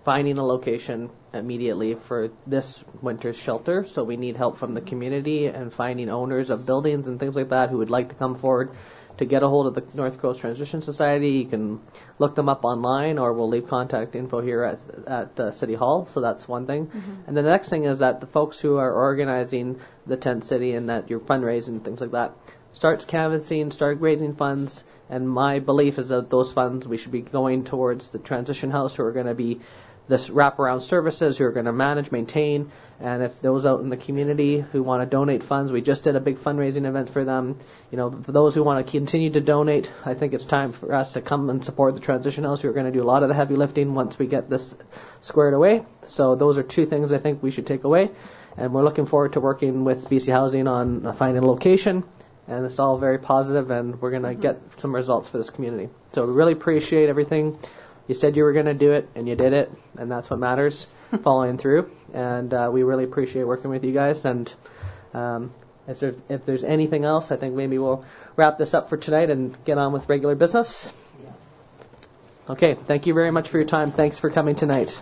finding a location immediately for this winter's shelter. So we need help from the community and finding owners of buildings and things like that who would like to come forward to get a hold of the North Coast Transition Society. You can look them up online, or we'll leave contact info here at City Hall. So that's one thing. Mm-hmm. And the next thing is that the folks who are organizing the tent city and that you're fundraising, things like that, starts canvassing, start raising funds. And my belief is that those funds, we should be going towards the Transition House, who are going to be this wraparound services, who are going to manage, maintain, and if those out in the community who want to donate funds, we just did a big fundraising event for them. For those who want to continue to donate, I think it's time for us to come and support the Transition House, who are going to do a lot of the heavy lifting once we get this squared away. So those are two things I think we should take away, and we're looking forward to working with BC Housing on finding a location, and it's all very positive, and we're going to get some results for this community. So we really appreciate everything. you said you were going to do it, and you did it, and that's what matters, following through. And we really appreciate working with you guys. And if there's anything else, I think maybe we'll wrap this up for tonight and get on with regular business. Okay, thank you very much for your time. Thanks for coming tonight.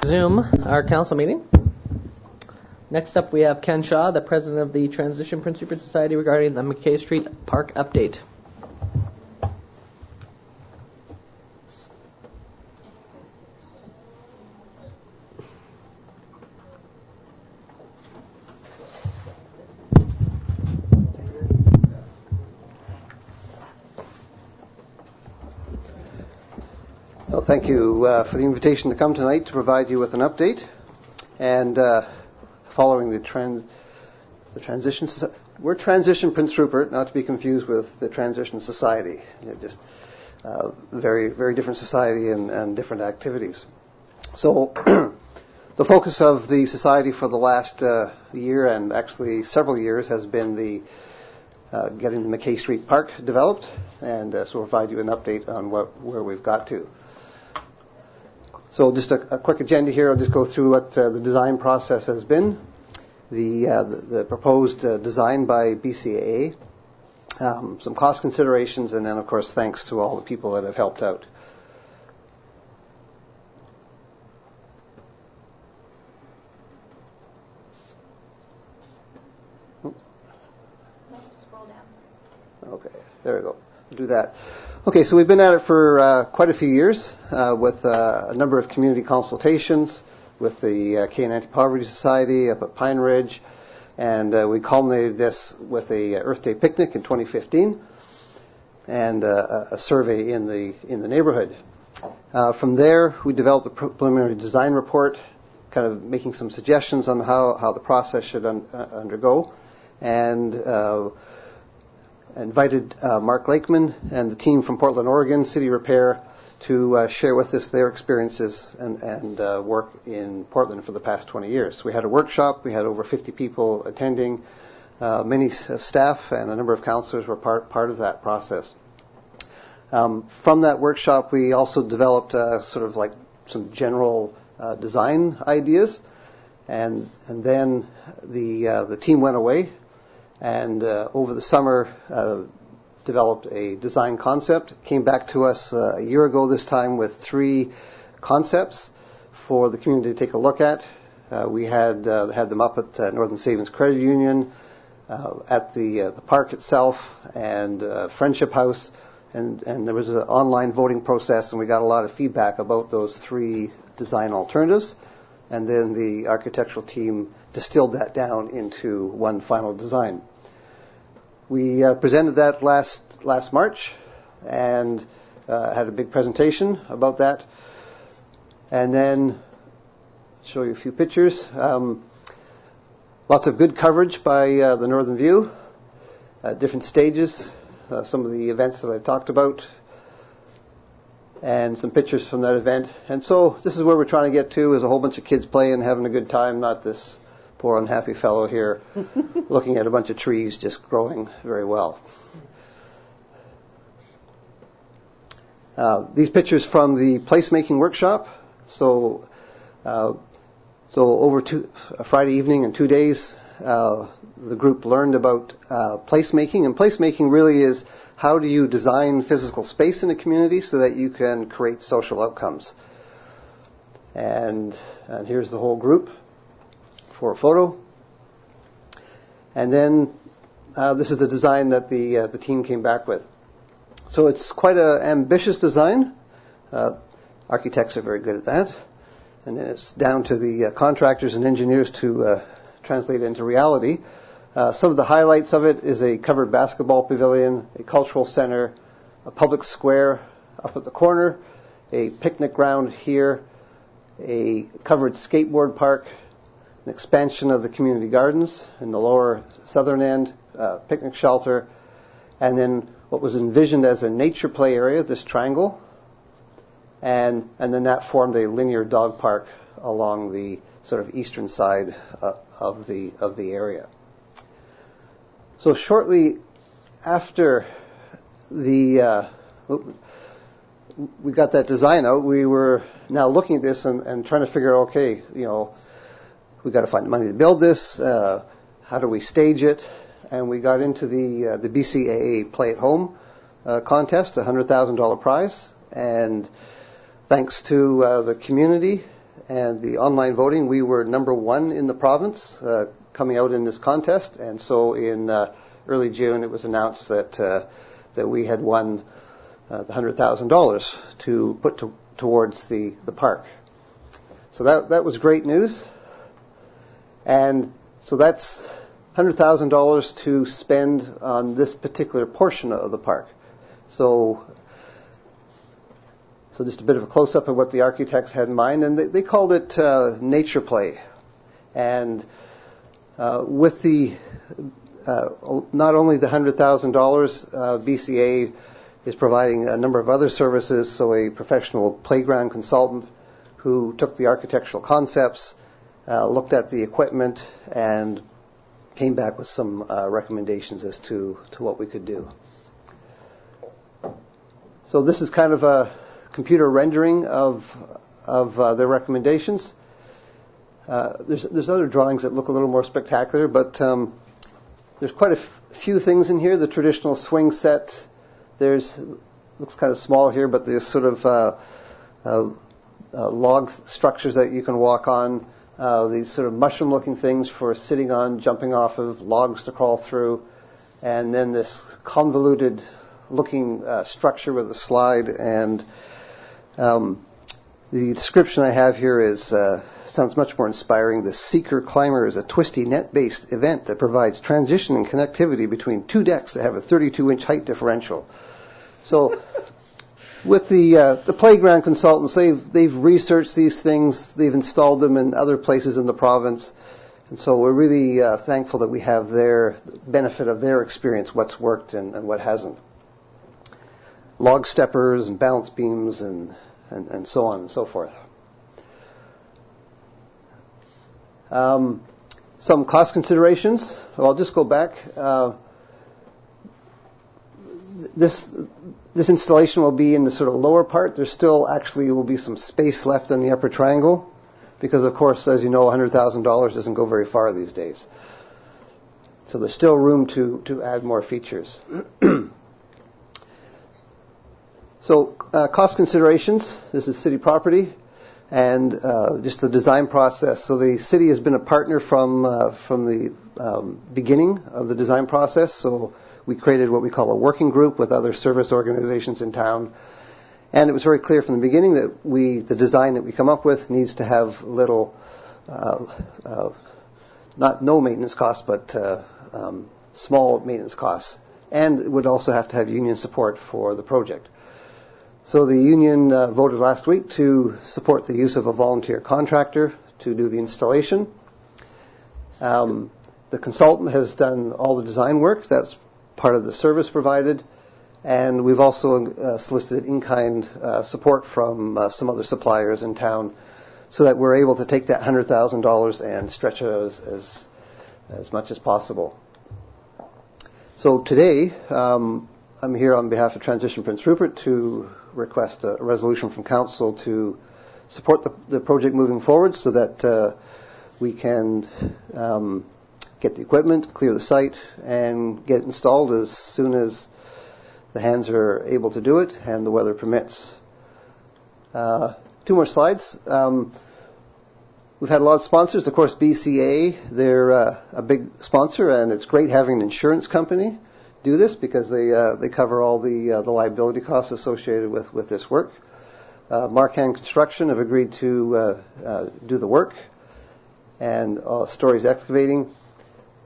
Resume our council meeting. Next up, we have Ken Shaw, the president of the Transition Prince Rupert Society, regarding the McKay Street Park update. Well, thank you for the invitation to come tonight to provide you with an update. And following the transition, we're Transition Prince Rupert, not to be confused with the Transition Society. Just very, very different society and different activities. So the focus of the society for the last year and actually several years has been the getting the McKay Street Park developed, and so we'll provide you an update on where we've got to. So just a quick agenda here. I'll just go through what the design process has been. The proposed design by BCAA, some cost considerations, and then, of course, thanks to all the people that have helped out. Okay, there we go. We'll do that. Okay, so we've been at it for quite a few years with a number of community consultations with the Canadian Anti-Poverty Society up at Pine Ridge, and we culminated this with a Earth Day picnic in 2015 and a survey in the neighborhood. From there, we developed a preliminary design report, kind of making some suggestions on how the process should undergo, and invited Mark Lakeman and the team from Portland, Oregon, City Repair, to share with us their experiences and work in Portland for the past 20 years. We had a workshop. We had over 50 people attending. Many staff and a number of councillors were part of that process. From that workshop, we also developed sort of like some general design ideas, and then the team went away and over the summer developed a design concept. Came back to us a year ago this time with 3 concepts for the community to take a look at. We had them up at Northern Savings Credit Union, at the park itself, and Friendship House, and there was an online voting process, and we got a lot of feedback about those 3 design alternatives, and then the architectural team distilled that down into one final design. We presented that last March and had a big presentation about that. And then show you a few pictures. Lots of good coverage by the Northern View at different stages. Some of the events that I've talked about, and some pictures from that event. And so this is where we're trying to get to, is a whole bunch of kids playing, having a good time, not this poor unhappy fellow here looking at a bunch of trees just growing very well. These pictures from the placemaking workshop. So over a Friday evening and 2 days, the group learned about placemaking. And placemaking really is, how do you design physical space in a community so that you can create social outcomes? And here's the whole group for a photo. And then this is the design that the team came back with. So it's quite an ambitious design. Architects are very good at that. And then it's down to the contractors and engineers to translate it into reality. Some of the highlights of it is a covered basketball pavilion, a cultural center, a public square up at the corner, a picnic ground here, a covered skateboard park, an expansion of the community gardens in the lower southern end, picnic shelter, and then what was envisioned as a nature play area, this triangle, and then that formed a linear dog park along the sort of eastern side of the area. So shortly after the we got that design out, we were now looking at this and trying to figure out, okay, we got to find money to build this. How do we stage it? And we got into the BCAA Play at Home contest, a $100,000 prize. And thanks to the community and the online voting, we were number 1 in the province coming out in this contest. And so in early June, it was announced that we had won the $100,000 to put towards the park. So that was great news. And so that's $100,000 to spend on this particular portion of the park. So just a bit of a close-up of what the architects had in mind, and they called it nature play. And with the not only the $100,000, BCA is providing a number of other services. So a professional playground consultant who took the architectural concepts, looked at the equipment, and came back with some recommendations as to what we could do. So this is kind of a computer rendering of their recommendations. There's other drawings that look a little more spectacular, but there's quite a few things in here. The traditional swing set, looks kind of small here, but there's sort of log structures that you can walk on. These sort of mushroom-looking things for sitting on, jumping off of, logs to crawl through, and then this convoluted-looking structure with a slide. And the description I have here sounds much more inspiring. The Seeker Climber is a twisty net-based event that provides transition and connectivity between 2 decks that have a 32-inch height differential. So with the playground consultants, they've researched these things, they've installed them in other places in the province, and so we're really thankful that we have their benefit of their experience, what's worked and what hasn't. Log steppers and balance beams and so on and so forth. Some cost considerations. Well, I'll just go back. This installation will be in the sort of lower part. There still actually will be some space left in the upper triangle because, of course, as you know, $100,000 doesn't go very far these days. So there's still room to add more features. So cost considerations. This is city property and just the design process. So the city has been a partner from the beginning of the design process. So we created what we call a working group with other service organizations in town. And it was very clear from the beginning that the design that we come up with needs to have little, no maintenance costs, but small maintenance costs. And it would also have to have union support for the project. So the union voted last week to support the use of a volunteer contractor to do the installation. The consultant has done all the design work. That's part of the service provided, and we've also solicited in-kind support from some other suppliers in town so that we're able to take that $100,000 and stretch it as much as possible. So today, I'm here on behalf of Transition Prince Rupert to request a resolution from Council to support the project moving forward so that we can get the equipment, clear the site, and get it installed as soon as the hands are able to do it and the weather permits. 2 more slides. We've had a lot of sponsors. Of course, BCA, they're a big sponsor, and it's great having an insurance company do this because they cover all the liability costs associated with this work. Marcan Construction have agreed to do the work, and Stories Excavating.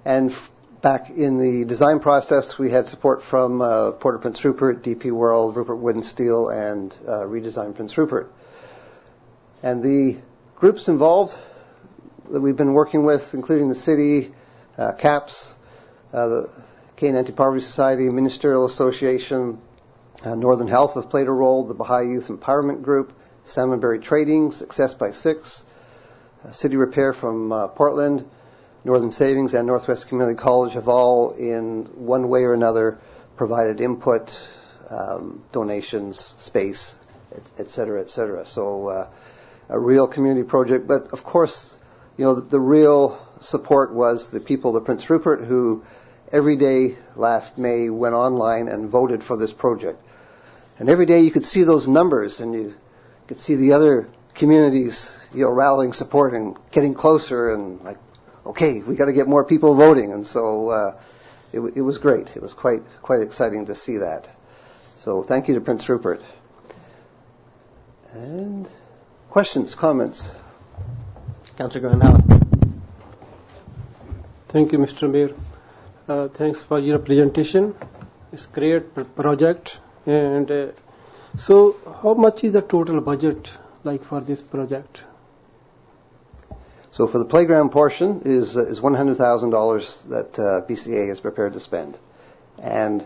And back in the design process, we had support from Porter Prince Rupert, DP World, Rupert Wood and Steel, and Redesign Prince Rupert. And the groups involved that we've been working with, including the city, CAPS, the Canadian Anti-Poverty Society, Ministerial Association, Northern Health have played a role, the Baha'i Youth Empowerment Group, Salmonberry Trading, Success by Six, City Repair from Portland, Northern Savings and Northwest Community College have all, in one way or another, provided input, donations, space, et cetera, et cetera. So a real community project. But of course, the real support was the people of Prince Rupert, who every day last May went online and voted for this project. And every day you could see those numbers, and you could see the other communities, rallying support and getting closer, and like, okay, we got to get more people voting. And so it was great. It was quite exciting to see that. So thank you to Prince Rupert. And questions, comments? Councillor Grandhouse. Thank you, Mr. Mayor. Thanks for your presentation. It's a great project. And so how much is the total budget like for this project? So for the playground portion is $100,000 that BCA is prepared to spend. And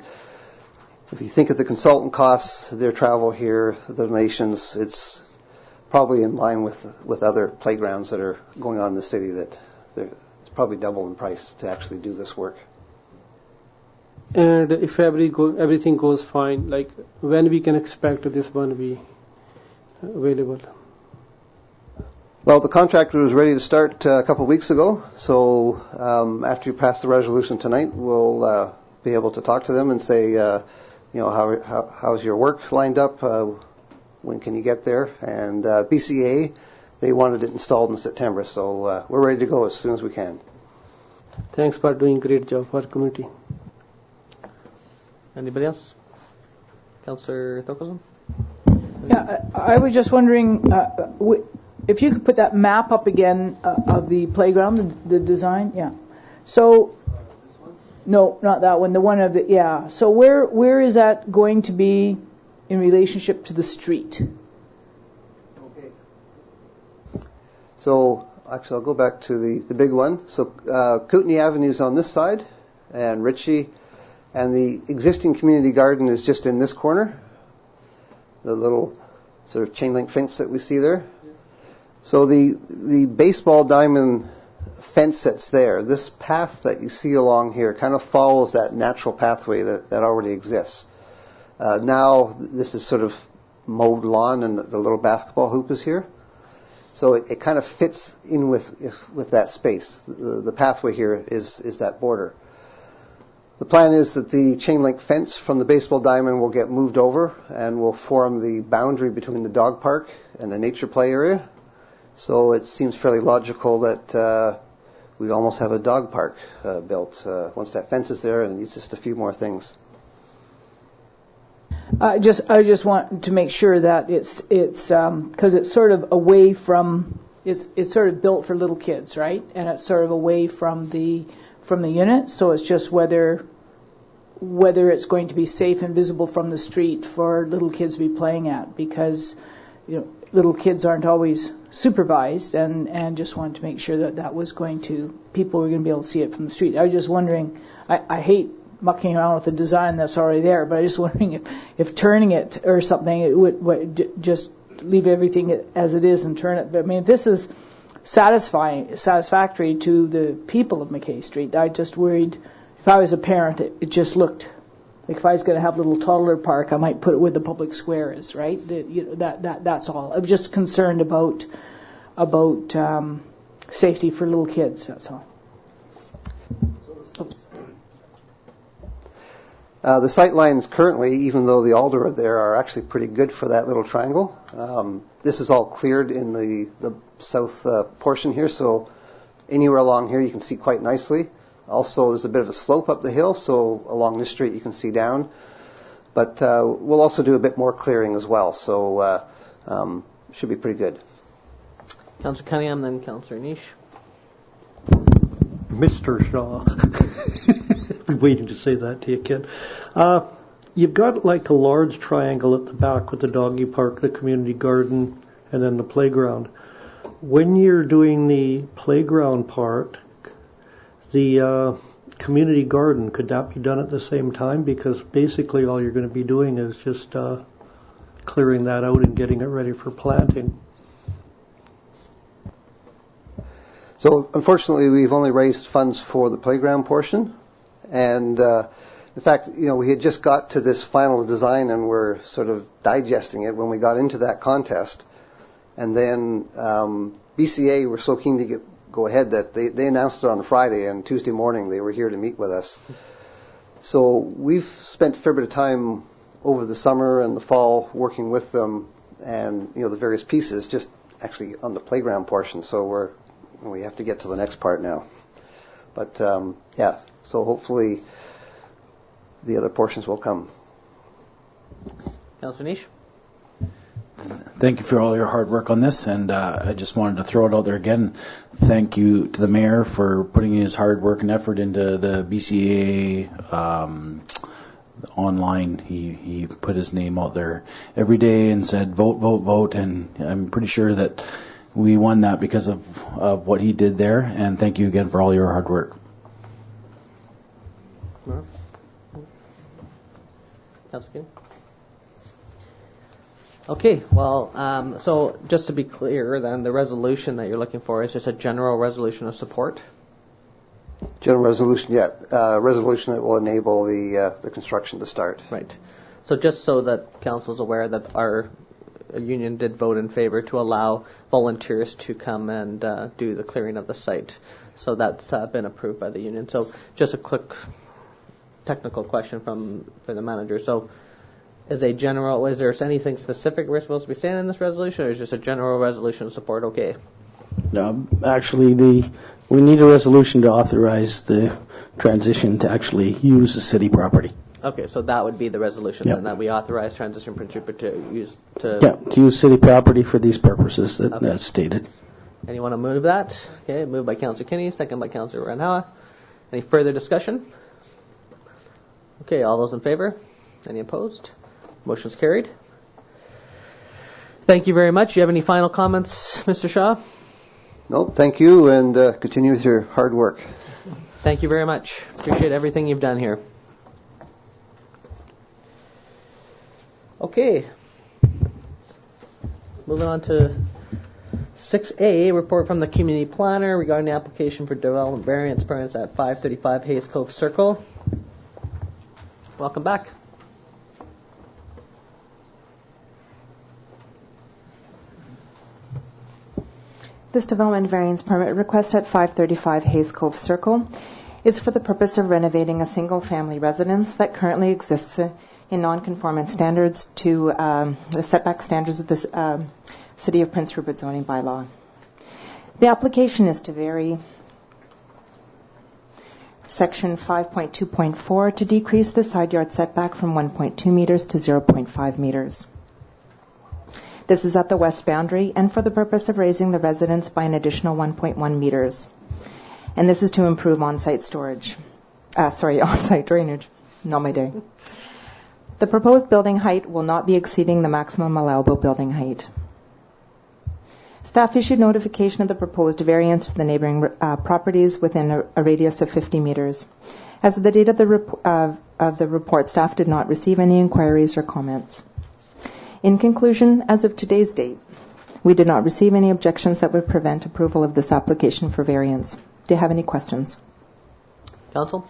if you think of the consultant costs, their travel here, the donations, it's probably in line with other playgrounds that are going on in the city, that it's probably double in price to actually do this work. And if everything goes fine, like when we can expect this one to be available? Well, the contractor was ready to start a couple of weeks ago. So after you pass the resolution tonight, we'll be able to talk to them and say, how's your work lined up? When can you get there? And BCA, they wanted it installed in September. So we're ready to go as soon as we can. Thanks for doing a great job for the community. Anybody else? Councillor Thorkelson? Yeah, I was just wondering if you could put that map up again of the playground, the design. Yeah. So, no, not that one. The one of the So where is that going to be in relationship to the street? Okay. So actually, I'll go back to the big one. So Kootenay Avenue is on this side, and Ritchie. And the existing community garden is just in this corner, the little sort of chain link fence that we see there. So the baseball diamond fence that's there, this path that you see along here kind of follows that natural pathway that already exists. Now this is sort of mowed lawn, and the little basketball hoop is here. So it kind of fits in with that space. The pathway here is that border. The plan is that the chain link fence from the baseball diamond will get moved over and will form the boundary between the dog park and the nature play area. So it seems fairly logical that we almost have a dog park built once that fence is there, and it needs just a few more things. I just want to make sure that it's because it's sort of away from it's sort of built for little kids, right? And it's sort of away from the unit, so it's just whether it's going to be safe and visible from the street for little kids to be playing at, because little kids aren't always supervised, and just wanted to make sure that was people were going to be able to see it from the street. I was just wondering, I hate mucking around with the design that's already there, but I was just wondering if turning it or something, it would just leave everything as it is and turn it. But I mean, if this is satisfactory to the people of McKay Street, I just worried if I was a parent, it just looked like if I was going to have a little toddler park, I might put it where the public square is, right? That's all. I'm just concerned about safety for little kids. That's all. The sight lines currently, even though the alder are there, are actually pretty good for that little triangle. This is all cleared in the south portion here, so anywhere along here you can see quite nicely. Also, there's a bit of a slope up the hill, so along this street you can see down. But we'll also do a bit more clearing as well, so should be pretty good. Councillor Cunningham, then Councillor Niche. Mr. Shaw. I've been waiting to say that to you, kid. You've got like a large triangle at the back with the doggy park, the community garden, and then the playground. When you're doing the playground part, the community garden, could that be done at the same time? Because basically all you're going to be doing is just clearing that out and getting it ready for planting. So unfortunately we've only raised funds for the playground portion, and In fact, we had just got to this final design and we're sort of digesting it when we got into that contest. And then BCA were so keen to go ahead that they announced it on Friday, and Tuesday morning they were here to meet with us. So we've spent a fair bit of time over the summer and the fall working with them and, the various pieces, just actually on the playground portion. So we have to get to the next part now. But, so hopefully the other portions will come. Councillor Nish? Thank you for all your hard work on this, and I just wanted to throw it out there again. Thank you to the mayor for putting his hard work and effort into the BCA online. He put his name out there every day and said, vote, vote, vote, and I'm pretty sure that we won that because of what he did there, and thank you again for all your hard work. Councillor King? Okay, well, so just to be clear then, the resolution that you're looking for is just a general resolution of support? General resolution, resolution that will enable the construction to start. Right. So just so that council's aware that our union did vote in favor to allow volunteers to come and do the clearing of the site. So that's been approved by the union. So just a quick technical question for the manager. So is there anything specific we're supposed to be saying in this resolution, or is just a general resolution of support okay? No, actually, we need a resolution to authorize the transition to actually use the city property. Okay, so that would be the resolution then, that we authorize Transition Prince Rupert to use city property for these purposes that's stated. Anyone to move that? Okay, moved by Councillor Kinney, second by Councillor Randhawa. Any further discussion? Okay, all those in favor? Any opposed? Motion's carried. Thank you very much. Do you have any final comments, Mr. Shaw? No, thank you, and continue with your hard work. Thank you very much. Appreciate everything you've done here. Okay. Moving on to 6A, report from the community planner regarding the application for development variance permits at 535 Hayes Cove Circle. Welcome back. This development variance permit request at 535 Hayes Cove Circle is for the purpose of renovating a single-family residence that currently exists in non-conformance standards to the setback standards of the City of Prince Rupert zoning bylaw. The application is to vary Section 5.2.4 to decrease the side yard setback from 1.2 meters to 0.5 meters. This is at the west boundary and for the purpose of raising the residence by an additional 1.1 meters. And this is to improve on-site on-site drainage. Not my day. The proposed building height will not be exceeding the maximum allowable building height. Staff issued notification of the proposed variance to the neighboring properties within a radius of 50 meters. As of the date of the report, staff did not receive any inquiries or comments. In conclusion, as of today's date, we did not receive any objections that would prevent approval of this application for variance. Do you have any questions? Council?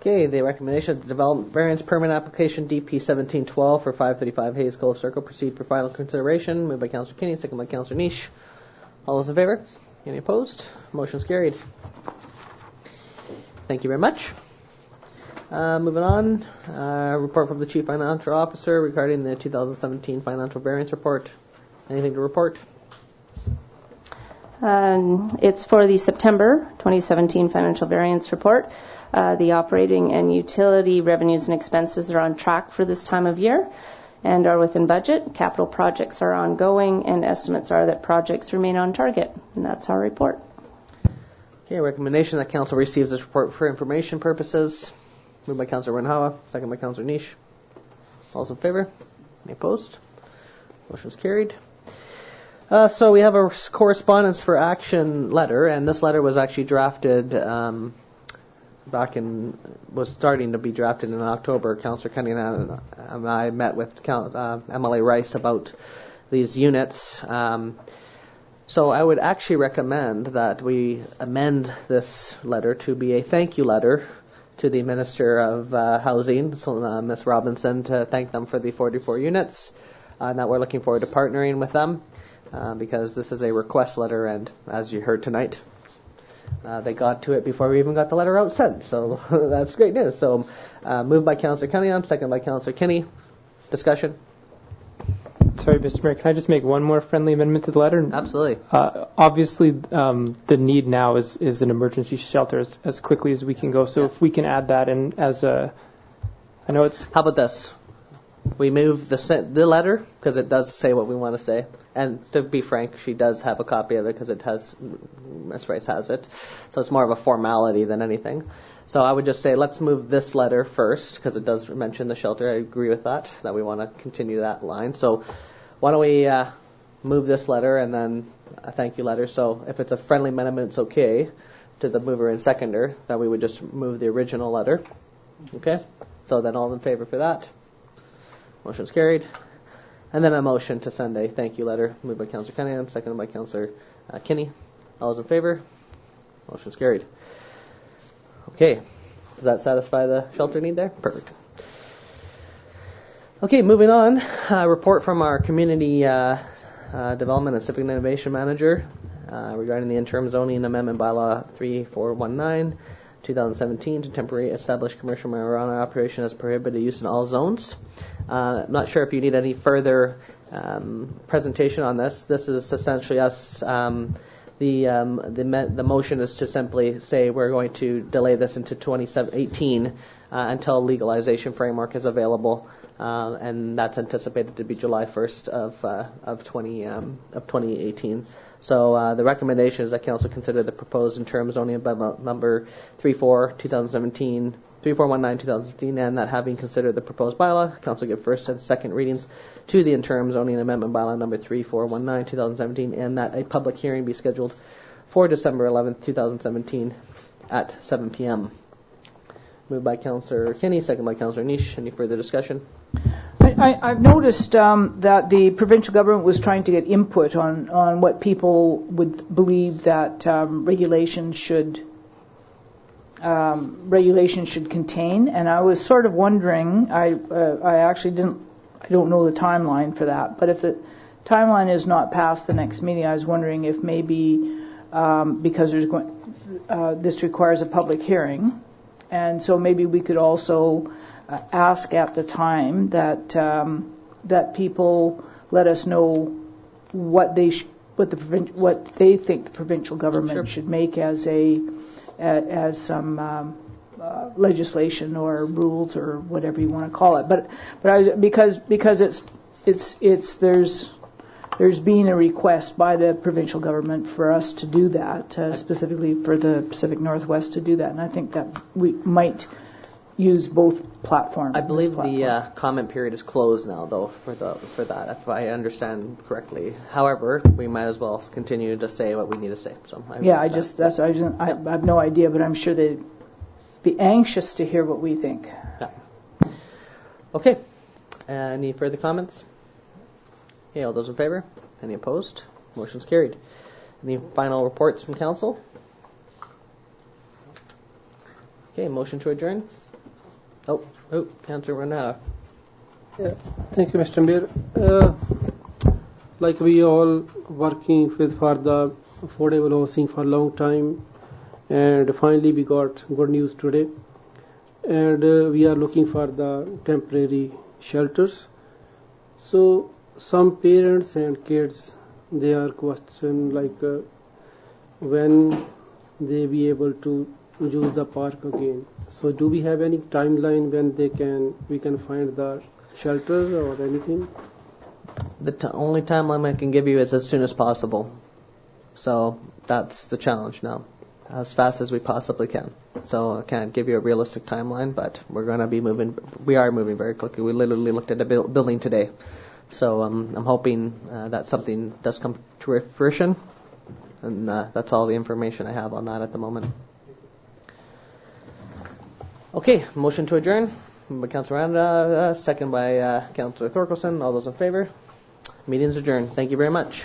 Okay, the recommendation of the development variance permit application DP 1712 for 535 Hayes Cove Circle proceed for final consideration. Moved by Councillor Kinney, second by Councillor Nish. All those in favor? Any opposed? Motion's carried. Thank you very much. Moving on, report from the Chief Financial Officer regarding the 2017 financial variance report. Anything to report? It's for the September 2017 financial variance report. The operating and utility revenues and expenses are on track for this time of year and are within budget. Capital projects are ongoing, and estimates are that projects remain on target. And that's our report. Okay, recommendation that Council receives this report for information purposes. Moved by Councillor Randhawa, second by Councillor Nish. All those in favor? Any opposed? Motion's carried. So we have a correspondence for action letter, and this letter was actually drafted was starting to be drafted in October. Councillor Cunningham and I met with MLA Rice about these units. So I would actually recommend that we amend this letter to be a thank you letter to the Minister of Housing, Ms. Robinson, to thank them for the 44 units, and that we're looking forward to partnering with them because this is a request letter, and as you heard tonight, they got to it before we even got the letter out sent, so that's great news. So moved by Councillor Cunningham, second by Councillor Kinney. Discussion? Sorry, Mr. Mayor, can I just make one more friendly amendment to the letter? Absolutely. Obviously, the need now is an emergency shelter as quickly as we can go. So if we can add that in as a, I know it's. How about this? We move the letter because it does say what we want to say. And to be frank, she does have a copy of it because it has, Ms. Rice has it. So it's more of a formality than anything. So I would just say let's move this letter first because it does mention the shelter. I agree with that we want to continue that line. So why don't we move this letter and then a thank you letter. So if it's a friendly amendment, it's okay to the mover and seconder, that we would just move the original letter. Okay? So then all in favor for that? Motion's carried. And then a motion to send a thank you letter, moved by Councillor Cunningham, seconded by Councillor Kinney. All those in favor? Motion's carried. Okay. Does that satisfy the shelter need there? Perfect. Okay, moving on. Report from our Community Development and Civic Innovation Manager regarding the interim zoning amendment bylaw 3419, 2017 to temporarily establish commercial marijuana operation as prohibited use in all zones. I'm not sure if you need any further presentation on this. This is essentially us. The motion is to simply say we're going to delay this into 2018 until legalization framework is available, and that's anticipated to be July 1st of 2018. So the recommendation is that Council consider the proposed interim zoning bylaw number 3419-2017, and that having considered the proposed bylaw, Council give first and second readings to the interim zoning amendment bylaw number 3419-2017, and that a public hearing be scheduled for December 11th, 2017 at 7 p.m. Moved by Councillor Kinney, second by Councillor Niche. Any further discussion? I've noticed that the provincial government was trying to get input on what people would believe that regulation should contain, and I was sort of wondering. I don't know the timeline for that, but if the timeline is not past the next meeting, I was wondering if maybe because this requires a public hearing, and so maybe we could also ask at the time that that people let us know what they think the provincial government should make as some legislation or rules or whatever you want to call it. But because there's been a request by the provincial government for us to do that, specifically for the Pacific Northwest to do that, and I think that we might use both platforms. I believe the comment period is closed now, though, for that, if I understand correctly. However, we might as well continue to say what we need to say. So I have no idea, but I'm sure they'd be anxious to hear what we think. Yeah. Okay. Any further comments? Okay, all those in favor? Any opposed? Motion's carried. Any final reports from Council? Okay, motion to adjourn. Councillor Randhawa. Yeah, thank you, Mr. Mayor. Like we all working for the affordable housing for a long time, and finally we got good news today. And we are looking for the temporary shelters. So some parents and kids, they are questioning like when they be able to use the park again. So do we have any timeline when we can find the shelter or anything? The only timeline I can give you is as soon as possible. So that's the challenge now, as fast as we possibly can. So I can't give you a realistic timeline, but we are moving very quickly. We literally looked at a building today. So I'm hoping that something does come to fruition, and that's all the information I have on that at the moment. Okay, motion to adjourn by Councillor Randa, second by Councillor Thorkelson. All those in favor? Meeting's adjourned. Thank you very much.